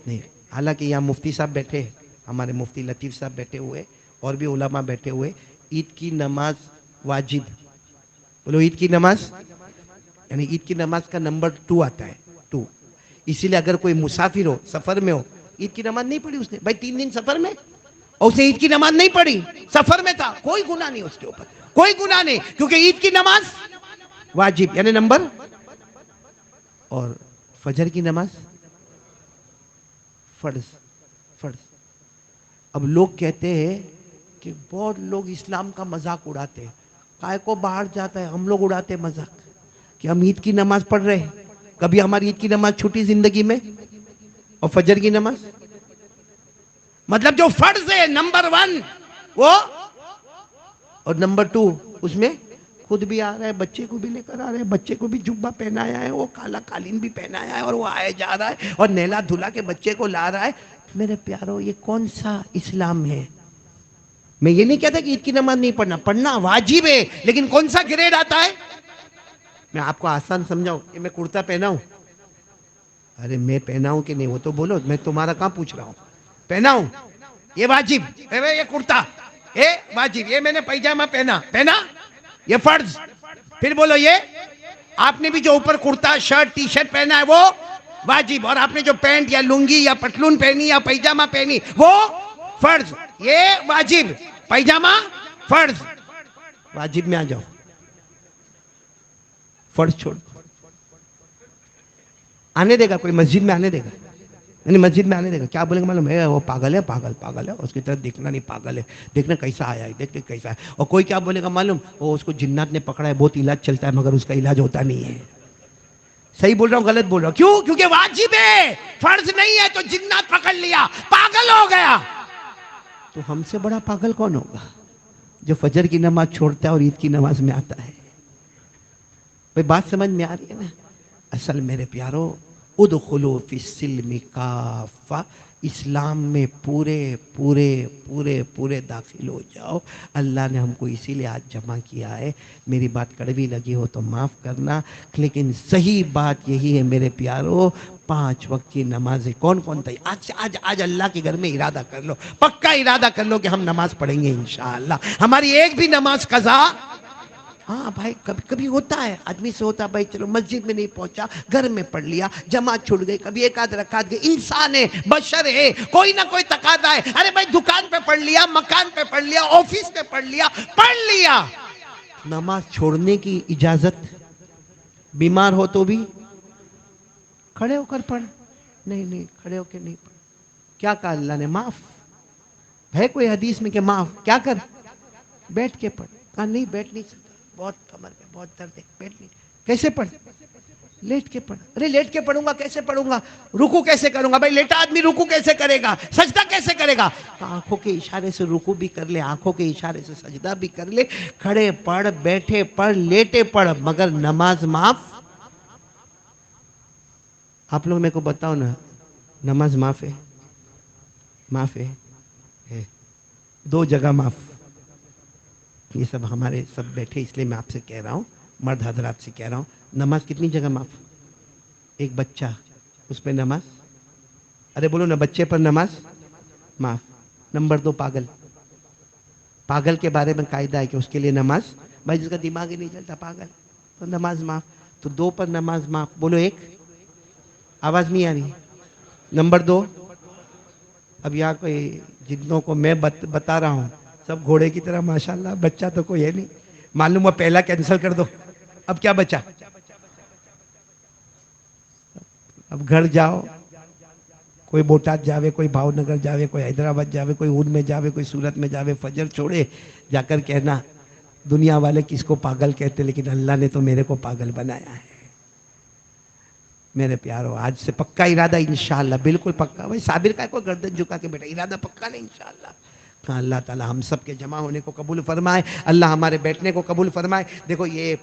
نہیں۔ حالانکہ یہاں مفتی صاحب بیٹھے، ہمارے مفتی لطیف صاحب بیٹھے ہوئے، اور بھی علماء بیٹھے ہوئے، عید کی نماز واجب۔ بولو، عید کی نماز، یعنی عید کی نماز کا نمبر 2 آتا ہے، 2۔ اسی لیے اگر کوئی مسافر ہو، سفر میں ہو، عید کی نماز نہیں پڑھی اس نے، بھائی 3 دن سفر میں، اور اس نے عید کی نماز نہیں پڑھی، سفر میں تھا، کوئی گناہ نہیں اس کے اوپر، کوئی گناہ نہیں، کیونکہ عید کی نماز واجب یعنی نمبر، اور فجر کی نماز فرض، فرض۔ اب لوگ کہتے ہیں کہ بہت لوگ اسلام کا مذاق اڑاتے ہیں، کائے کو باہر جاتا ہے، ہم لوگ اڑاتے مذاق کہ ہم عید کی نماز پڑھ رہے ہیں، کبھی ہماری عید کی نماز چھوٹی زندگی میں؟ اور فجر کی نماز، مطلب جو فرض ہے نمبر 1 وہ، اور نمبر 2 اس میں خود بھی آ رہا ہے، بچے کو بھی لے کر آ رہے ہیں، بچے کو بھی جبہ پہنایا ہے، وہ کالا قالین بھی پہنایا ہے، اور وہ آئے جا رہا ہے، اور نیلا دھلا کے بچے کو لا رہا ہے۔ میرے پیارو، یہ کون سا اسلام ہے؟ میں یہ نہیں کہتا کہ عید کی نماز نہیں پڑھنا، پڑھنا واجب ہے، لیکن کون سا گریڈ آتا ہے؟ میں آپ کو آسان سمجھاؤں کہ میں کرتا پہنا ہوں، ارے میں پہنا ہوں کہ نہیں وہ تو بولو، میں تمہارا کہاں پوچھ رہا ہوں، پہنا ہوں، یہ واجب، یہ کرتا، یہ واجب، یہ میں نے پیجامہ پہنا، یہ فرض۔ پھر بولو، یہ آپ نے بھی جو اوپر کرتا شرٹ ٹی شرٹ پہنا ہے وہ واجب، اور آپ نے جو پینٹ یا لنگی یا پتلون پہنی یا پیجامہ پہنی وہ فرض، یہ واجب، پیجامہ فرض۔ واجب میں آ جاؤ، فرض چھوڑ، آنے دے گا کوئی مسجد میں؟ آنے دے گا؟ یعنی مسجد میں آنے دے گا؟ کیا بولیں گے معلوم ہے؟ وہ پاگل ہے، پاگل ہے، اس کی طرف دیکھنا نہیں، پاگل ہے، دیکھنا کیسا آیا ہے، دیکھتے کیسا ہے۔ اور کوئی کیا بولے گا معلوم؟ وہ اس کو جنات نے پکڑا ہے، بہت علاج چلتا ہے، مگر اس کا علاج ہوتا نہیں ہے۔ صحیح بول رہا ہوں غلط بول رہا ہوں؟ کیوں؟ کیونکہ واجب ہے، فرض نہیں ہے، تو جنات پکڑ لیا، پاگل ہو گیا۔ تو ہم سے بڑا پاگل کون ہوگا جو فجر کی نماز چھوڑتا ہے اور عید کی نماز میں آتا ہے؟ بھئی بات سمجھ میں آ رہی ہے نا؟ اصل میرے پیارو، ادخلوا فی السلم کافہ، اسلام میں پورے پورے پورے پورے داخل ہو جاؤ۔ اللہ نے ہم کو اسی لیے آج جمع کیا ہے۔ میری بات کڑوی لگی ہو تو معاف کرنا، لیکن صحیح بات یہی ہے میرے پیارو، 5 وقت کی نمازیں کون کون تھی؟ آج اللہ کے گھر میں ارادہ کر لو، پکا ارادہ کر لو کہ ہم نماز پڑھیں گے انشاءاللہ، ہماری ایک بھی نماز قضا۔ ہاں بھائی، کبھی کبھی ہوتا ہے، آدمی سے ہوتا ہے، بھائی چلو مسجد میں نہیں پہنچا، گھر میں پڑھ لیا، جماعت چھوٹ گئی، کبھی ایک آدھ رکعت گئی، انسان ہے، بشر ہے، کوئی نہ کوئی تقاضا ہے، ارے بھائی دکان پہ پڑھ لیا، مکان پہ پڑھ لیا، آفس پہ پڑھ لیا۔ نماز چھوڑنے کی اجازت، بیمار ہو تو بھی کھڑے ہو کر پڑھ، نہیں کھڑے ہو کے نہیں پڑھ۔ کیا کہا اللہ نے؟ معاف ہے کوئی حدیث میں کہ معاف کیا کر؟ بیٹھ کے پڑھ۔ کہا نہیں بیٹھ نہیں سکتا، بہت کمر میں بہت درد ہے، بیٹھ نہیں۔ کیسے پڑھ؟ لیٹ کے پڑھ۔ ارے لیٹ کے پڑھوں گا کیسے پڑھوں گا؟ رکوع کیسے کروں گا؟ بھائی لیٹا آدمی رکوع کیسے کرے گا؟ سجدہ کیسے کرے گا؟ آنکھوں کے اشارے سے رکوع بھی کر لے، آنکھوں کے اشارے سے سجدہ بھی کر لے، کھڑے پڑھ، بیٹھے پڑھ، لیٹے پڑھ، مگر نماز معاف۔ آپ لوگ میرے کو بتاؤ نا، نماز معاف ہے؟ معاف ہے؟ دو جگہ معاف. یہ سب ہمارے سب بیٹھے اس لیے میں آپ سے کہہ رہا ہوں، مرد حضرات سے کہہ رہا ہوں، نماز کتنی جگہ معاف؟ ایک بچہ، اس پہ نماز، ارے بولو نا، بچے پر نماز معاف. نمبر دو، پاگل. پاگل کے بارے میں قاعدہ ہے کہ اس کے لیے نماز، بھائی جس کا دماغ ہی نہیں چلتا پاگل، تو نماز معاف. تو دو پر نماز معاف. بولو ایک. آواز نہیں آ رہی. نمبر دو، اب یہاں کوئی جتنوں کو میں بتا رہا ہوں سب گھوڑے کی طرح ماشاءاللہ، بچہ تو کوئی ہے نہیں. معلوم ہوا پہلا کینسل کر دو. اب کیا بچا؟ اب گھر جاؤ، کوئی بوٹات جاوے، کوئی بھاؤ نگر جاوے، کوئی حیدرآباد جاوے، کوئی اون میں جاوے، کوئی سورت میں جاوے، فجر چھوڑے جا کر کہنا دنیا والے کس کو پاگل کہتے، لیکن اللہ نے تو میرے کو پاگل بنایا ہے. میرے پیارو، آج سے پکا ارادہ انشاءاللہ، بالکل پکا. بھائی صابر کا کوئی گردن جھکا کے بیٹھا، ارادہ پکا نہیں انشاءاللہ. ہاں، اللہ تعالی ہم سب کے جمع ہونے کو قبول فرمائے، اللہ ہمارے بیٹھنے کو قبول فرمائے. دیکھو، یہ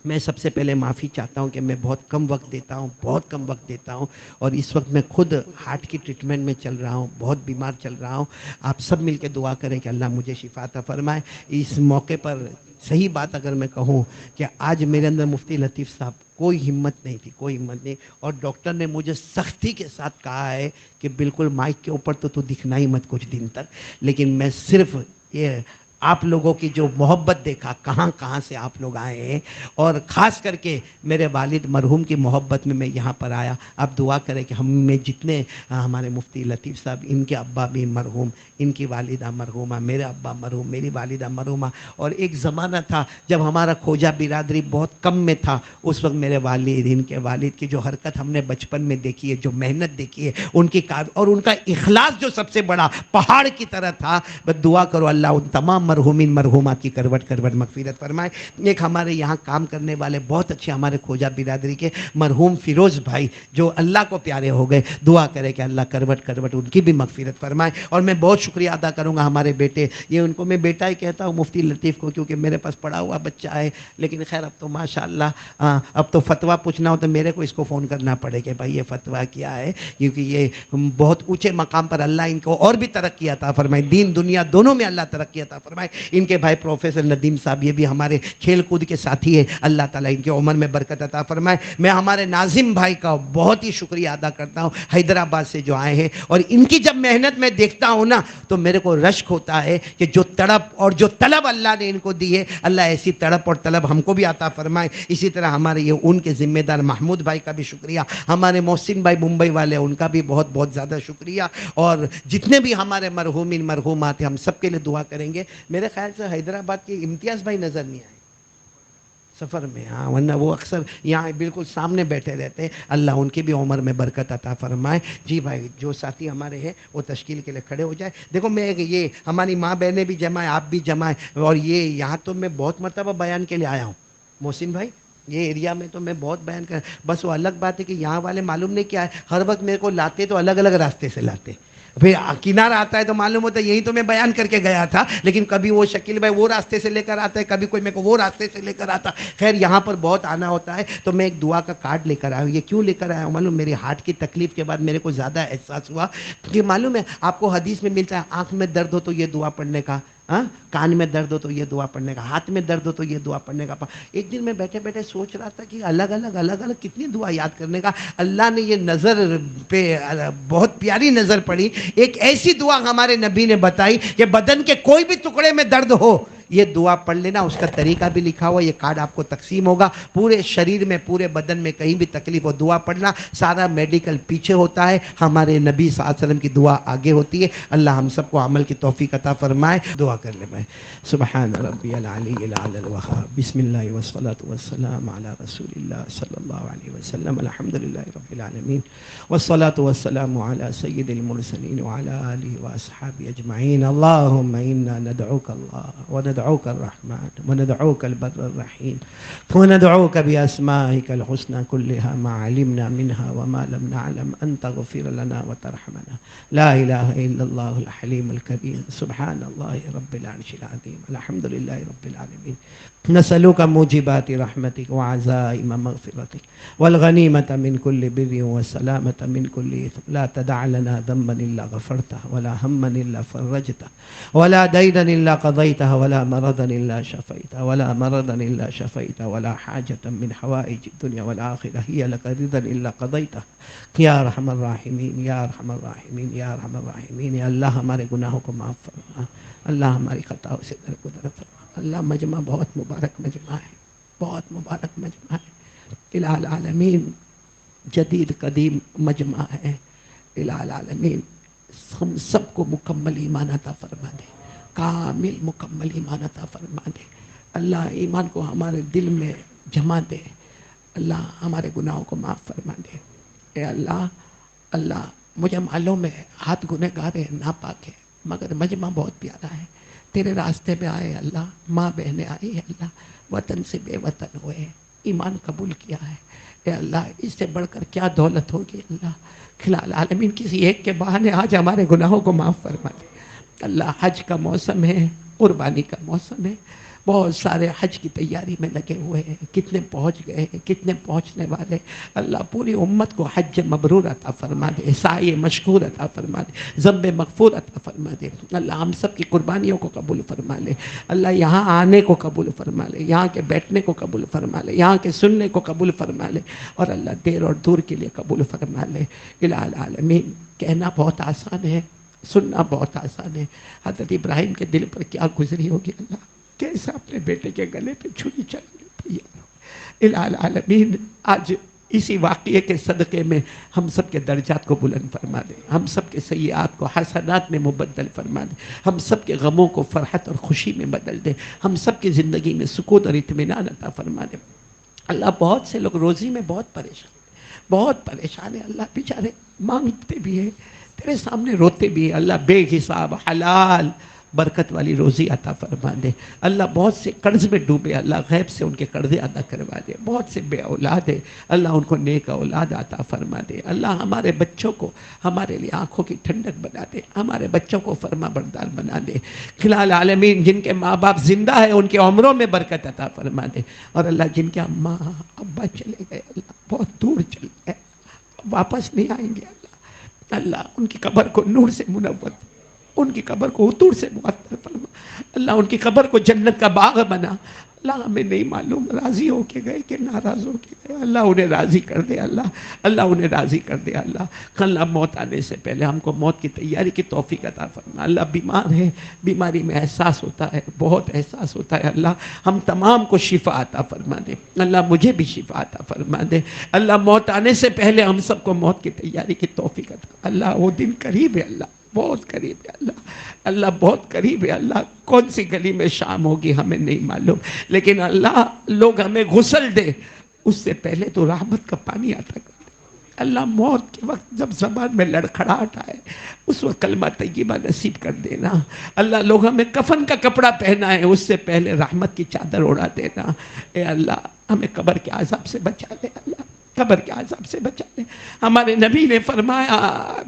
میں سب سے پہلے معافی چاہتا ہوں کہ میں بہت کم وقت دیتا ہوں، بہت کم وقت دیتا ہوں، اور اس وقت میں خود ہارٹ کی ٹریٹمنٹ میں چل رہا ہوں، بہت بیمار چل رہا ہوں. آپ سب مل کے دعا کریں کہ اللہ مجھے شفا عطا فرمائے. اس موقع پر صحیح بات اگر میں کہوں کہ آج میرے اندر مفتی لطیف صاحب کوئی ہمت نہیں تھی، کوئی ہمت نہیں، اور ڈاکٹر نے مجھے سختی کے ساتھ کہا ہے کہ بالکل مائک کے اوپر تو دکھنا ہی مت کچھ دن تک. لیکن میں صرف یہ آپ لوگوں کی جو محبت دیکھا، کہاں کہاں سے آپ لوگ آئے ہیں، اور خاص کر کے میرے والد مرحوم کی محبت میں یہاں پر آیا. آپ دعا کریں کہ ہم میں جتنے ہمارے مفتی لطیف صاحب، ان کے ابا بھی مرحوم، ان کی والدہ مرحومہ، میرے ابا مرحوم، میری والدہ مرحومہ. اور ایک زمانہ تھا جب ہمارا کھوجہ برادری بہت کم میں تھا، اس وقت میرے والد، ان کے والد کی جو حرکت ہم نے بچپن میں دیکھی ہے، جو محنت دیکھی ہے، ان کی اور ان کا اخلاص جو سب سے بڑا پہاڑ کی طرح تھا. بس دعا کرو اللہ ان تمام مرحومین مرحومات کی کروٹ کروٹ مغفرت فرمائے. ایک ہمارے یہاں کام کرنے والے بہت اچھے ہمارے کھوجہ برادری کے مرحوم فیروز بھائی جو اللہ کو پیارے ہو گئے، دعا کرے کہ اللہ کروٹ کروٹ ان کی بھی مغفرت فرمائے. اور میں بہت شکریہ ادا کروں گا ہمارے بیٹے، یہ ان کو میں بیٹا ہی کہتا ہوں مفتی لطیف کو، کیونکہ میرے پاس پڑھا ہوا بچہ ہے. لیکن خیر اب تو ماشاءاللہ اب تو فتویٰ پوچھنا ہو تو میرے کو اس کو فون کرنا پڑے کہ بھائی یہ فتویٰ کیا ہے، کیونکہ یہ بہت اونچے مقام پر اللہ ان کو اور بھی ترقی عطا فرمائے، دین دنیا دونوں میں اللہ ترقی عطا فرمائے. ان کے بھائی پروفیسر ندیم صاحب، یہ بھی ہمارے کھیل کود کے ساتھی ہے، اللہ تعالیٰ ان کے عمر میں برکت عطا فرمائے. میں ہمارے ناظم بھائی کا بہت ہی شکریہ ادا کرتا ہوں، حیدرآباد سے جو آئے ہیں، اور ان کی جب محنت میں دیکھتا ہوں نا تو میرے کو رشک ہوتا ہے کہ جو تڑپ اور جو طلب اللہ نے ان کو دی ہے، اللہ ایسی تڑپ اور طلب ہم کو بھی عطا فرمائے. اسی طرح ہمارے یہ ان کے ذمہ دار محمود بھائی کا بھی شکریہ، ہمارے محسن بھائی ممبئی والے، ان کا بھی بہت بہت زیادہ شکریہ، اور جتنے بھی ہمارے مرحومین مرحومات ہیں ہم سب کے لیے دعا کریں گے. میرے خیال سے حیدرآباد کے امتیاز بھائی نظر نہیں آئے سفر میں، ہاں، ورنہ وہ اکثر یہاں بالکل سامنے بیٹھے رہتے ہیں. اللہ ان کی بھی عمر میں برکت عطا فرمائے. جی بھائی، جو ساتھی ہمارے ہیں وہ تشکیل کے لیے کھڑے ہو جائے. دیکھو، میں یہ ہماری ماں بہنیں بھی جمع ہیں، آپ بھی جمع ہیں، اور یہ یہاں تو میں بہت مرتبہ بیان کے لیے آیا ہوں محسن بھائی، یہ ایریا میں تو میں بہت بیان کر، بس وہ الگ بات ہے کہ یہاں والے معلوم نہیں کیا ہے، ہر وقت میرے کو لاتے تو الگ الگ راستے سے لاتے. پھر کنارہ آتا ہے تو معلوم ہوتا ہے یہی تو میں بیان کر کے گیا تھا، لیکن کبھی وہ شکیل بھائی وہ راستے سے لے کر آتا ہے، کبھی کوئی میرے کو وہ راستے سے لے کر آتا. خیر یہاں پر بہت آنا ہوتا ہے، تو میں ایک دعا کا کارڈ لے کر آیا ہوں. یہ کیوں لے کر آیا ہوں معلوم؟ میری ہارٹ کی تکلیف کے بعد میرے کو زیادہ احساس ہوا کہ معلوم ہے آپ کو حدیث میں ملتا ہے آنکھ میں درد ہو تو یہ دعا پڑھنے کا، کان میں درد ہو تو یہ دعا پڑھنے کا، ہاتھ میں درد ہو تو یہ دعا پڑھنے کا. ایک دن میں بیٹھے بیٹھے سوچ رہا تھا کہ الگ الگ کتنی دعا یاد کرنے کا. اللہ نے یہ نظر پہ بہت پیاری نظر پڑی، ایک ایسی دعا ہمارے نبی نے بتائی کہ بدن کے کوئی بھی ٹکڑے میں درد ہو یہ دعا پڑھ لینا. اس کا طریقہ بھی لکھا ہوا، یہ کارڈ آپ کو تقسیم ہوگا. پورے شریر میں، پورے بدن میں کہیں بھی تکلیف ہو دعا پڑھنا. سارا میڈیکل پیچھے ہوتا ہے، ہمارے نبی صلی اللہ علیہ وسلم کی دعا آگے ہوتی ہے. اللہ ہم سب کو عمل کی توفیق عطا فرمائے. دعا کر لیں میں. سبحان ربی العلی الاعلی الوہاب، بسم اللہ والصلاة والسلام علی رسول اللہ صلی اللہ علیہ وسلم. الحمدللہ رب العالمین، والصلاة والسلام علی سید المرسلین وعلی آلہ واصحابہ اجمعین. اللہم انا ندعوک اللہ وندعو ندعوك الرحمن وندعوك البر الرحيم وندعوك بأسمائك الحسنى كلها ما علمنا منها وما لم نعلم أن تغفر لنا وترحمنا. لا إله إلا الله الحليم الكريم سبحان الله رب العرش العظيم الحمد لله رب العالمين. نسألك موجبات رحمتك وعزائم مغفرتك والغنيمة من كل بر والسلامة من كل إثم. لا تدع لنا ذنبا إلا غفرته ولا هما إلا فرجته ولا دينا إلا قضيته ولا مرضا إلا شفيته ولا مرضا إلا شفيته ولا حاجة من حوائج الدنيا والآخرة هي لك رضا إلا قضيته یا ارحم الراحمین یا ارحم الراحمین یا ارحم الراحمین. یا اللہ ہمارے گناہوں کو معاف فرما، اللہ ہماری خطاؤں سے درگزر فرما. اللہ مجمع بہت مبارک مجمع ہے، بہت مبارک مجمع ہے. الہ العالمین جدید قدیم مجمع ہے. الہ العالمین ہم سب کو مکمل ایمان عطا فرما دے، کامل مکمل ایمان عطا فرما دے. اللہ ایمان کو ہمارے دل میں جما دے. اللہ ہمارے گناہوں کو معاف فرما دے. اے اللہ، اللہ مجھے معلوم ہے ہاتھ گنہگار ہے، ناپاک ہے، مگر مجمع بہت پیارا ہے. تیرے راستے میں آئے اللہ، ماں بہنیں آئی ہے اللہ، وطن سے بے وطن ہوئے، ایمان قبول کیا ہے. اے اللہ اس سے بڑھ کر کیا دولت ہوگی اللہ. کھلا العالمین کسی ایک کے بہانے آج ہمارے گناہوں کو معاف فرما دے. اللہ حج کا موسم ہے، قربانی کا موسم ہے، بہت سارے حج کی تیاری میں لگے ہوئے ہیں. کتنے پہنچ گئے ہیں، کتنے پہنچنے والے. اللہ پوری امت کو حج مبرور عطا فرما دے، سعی مشکور عطا فرما دے، ذنب مغفور عطا فرما دے. اللہ ہم سب کی قربانیوں کو قبول فرما لے. اللہ یہاں آنے کو قبول فرما لے، یہاں کے بیٹھنے کو قبول فرما لے، یہاں کے سننے کو قبول فرما لے، اور اللہ دیر اور دور کے لیے قبول فرما لے. الہ العالمین کہنا بہت آسان ہے، سننا بہت آسان ہے. حضرت ابراہیم کے دل پر کیا گزری ہوگی اللہ، کیسا اپنے بیٹے کے گلے پہ چھری چلنے تیار ہو. الہ العالمین آج اسی واقعے کے صدقے میں ہم سب کے درجات کو بلند فرما دے، ہم سب کے سیئات کو حسنات میں مبدل فرما دے، ہم سب کے غموں کو فرحت اور خوشی میں بدل دے، ہم سب کی زندگی میں سکون اور اطمینان عطا فرما دے. اللہ بہت سے لوگ روزی میں بہت پریشان ہیں، بہت پریشان ہیں اللہ، بیچارے مانگتے بھی ہیں، تیرے سامنے روتے بھی ہیں. اللہ بے حساب حلال برکت والی روزی عطا فرما دے. اللہ بہت سے قرض میں ڈوبے، اللہ غیب سے ان کے قرضے ادا کروا دے. بہت سے بے اولاد ہے، اللہ ان کو نیک اولاد عطا فرما دے. اللہ ہمارے بچوں کو ہمارے لیے آنکھوں کی ٹھنڈک بنا دے، ہمارے بچوں کو فرما بردار بنا دے. کھلا العالمین جن کے ماں باپ زندہ ہے ان کے عمروں میں برکت عطا فرما دے. اور اللہ جن کے ماں ابا چلے گئے، اللہ بہت دور چلے گئے، واپس نہیں آئیں گے اللہ، اللہ ان کی قبر کو نور سے منور، ان کی قبر کو حضور سے معطر فرما. اللہ ان کی قبر کو جنت کا باغ بنا. اللہ ہمیں نہیں معلوم راضی ہو کے گئے کہ ناراض ہو کے گئے، اللہ انہیں راضی کر دے. اللہ اللہ انہیں راضی کر دے. اللہ اللہ موت آنے سے پہلے ہم کو موت کی تیاری کی توفیق عطا فرما. اللہ بیمار ہے، بیماری میں احساس ہوتا ہے، بہت احساس ہوتا ہے، اللہ ہم تمام کو شفا عطا فرما دے. اللہ مجھے بھی شفا عطا فرما دے. اللہ موت آنے سے پہلے ہم سب کو موت کی تیاری کی توفیق عطا. اللہ وہ دن قریب ہے، اللہ بہت قریب ہے اللہ، اللہ بہت قریب ہے اللہ. کون سی گلی میں شام ہوگی ہمیں نہیں معلوم، لیکن اللہ لوگ ہمیں غسل دے اس سے پہلے تو رحمت کا پانی عطا کر دے. اللہ موت کے وقت جب زبان میں لڑکھڑاہٹ آئے اس وقت کلمہ طیبہ نصیب کر دینا. اللہ لوگ ہمیں کفن کا کپڑا پہنا ہے اس سے پہلے رحمت کی چادر اڑا دینا. اے اللہ ہمیں قبر کے عذاب سے بچا لے، اللہ قبر کے عذاب سے بچا لے. ہمارے نبی نے فرمایا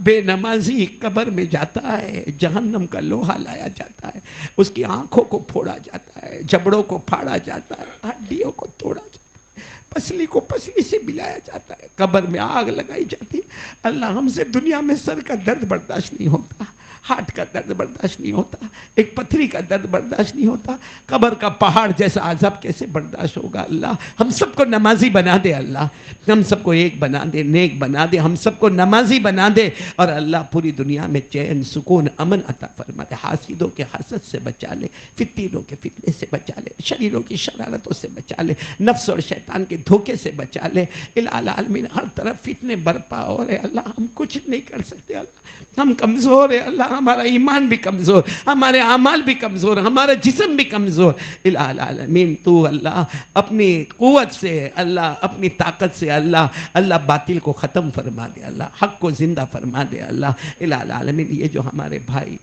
بے نمازی قبر میں جاتا ہے، جہنم کا لوہا لایا جاتا ہے، اس کی آنکھوں کو پھوڑا جاتا ہے، جبڑوں کو پھاڑا جاتا ہے، ہڈیوں کو توڑا جاتا ہے، پسلی کو پسلی سے ملایا جاتا ہے، قبر میں آگ لگائی جاتی ہے. اللہ ہم سے دنیا میں سر کا درد برداشت نہیں ہوتا، ہارٹ کا درد برداشت نہیں ہوتا، ایک پتھری کا درد برداشت نہیں ہوتا، قبر کا پہاڑ جیسا عذاب کیسے برداشت ہوگا. اللہ ہم سب کو نمازی بنا دے، اللہ ہم سب کو ایک بنا دے، نیک بنا دے، ہم سب کو نمازی بنا دے. اور اللہ پوری دنیا میں چین سکون امن عطا فرما دے. حاسدوں کے حسد سے بچا لے، فتنوں کے فتنے سے بچا لے، شریروں کی شرارتوں سے بچا لے، نفس اور شیطان کے دھوکے سے بچا لے. الہ العالمین ہر طرف فتنے برپا ہو رہے اللہ، ہم کچھ نہیں کر سکتے اللہ، ہم کمزور ہیں اللہ، ہمارا ایمان بھی کمزور، ہمارے اعمال بھی کمزور، ہمارا جسم بھی کمزور. الہ العالمین تو اللہ اپنی قوت سے، اللہ اپنی طاقت سے اللہ اللہ باطل کو ختم فرما دے، اللہ حق کو زندہ فرما دے. اللہ الہ العالمین یہ جو ہمارے بھائی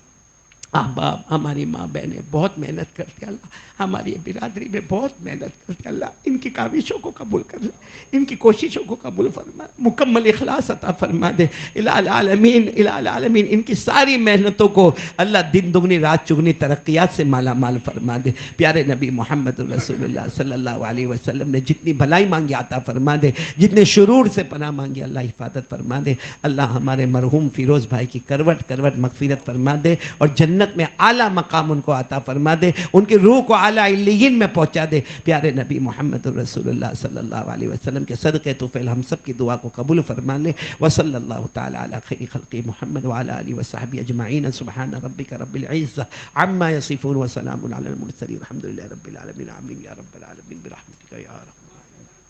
احباب ہماری ماں بہنیں بہت محنت کرتے ہیں اللہ، ہماری برادری میں بہت محنت کرتے ہیں اللہ، ان کی کاوشوں کو قبول کر لے، ان کی کوششوں کو قبول فرما، مکمل اخلاص عطا فرما دے الہ العالمین، الہ العالمین، ان کی ساری محنتوں کو اللہ دن دگنی رات چگنی ترقیات سے مالا مال فرما دے۔ پیارے نبی محمد رسول اللہ صلی اللہ علیہ وسلم نے جتنی بھلائی مانگی عطا فرما دے، جتنے شرور سے پناہ مانگی اللہ حفاظت فرما دے۔ اللہ ہمارے مرحوم فیروز بھائی کی کروٹ کروٹ مغفرت فرما دے، اور جنت میں اعلیٰ مقام ان کو عطا فرما دے، ان کی روح کو اعلیٰ علیین میں پہنچا دے۔ پیارے نبی محمد رسول اللہ صلی اللہ علیہ وسلم کے صدقے طفیل ہم سب کی دعا کو قبول فرما لے۔ وصلی اللہ تعالی علی خیر خلق محمد وعلی آلہ وصحبہ اجمعین، سبحان ربک رب العزہ عما یصفون وسلام علی المرسلین، الحمد للہ رب العالمین، آمین یا رب العالمین برحمتک یا رب۔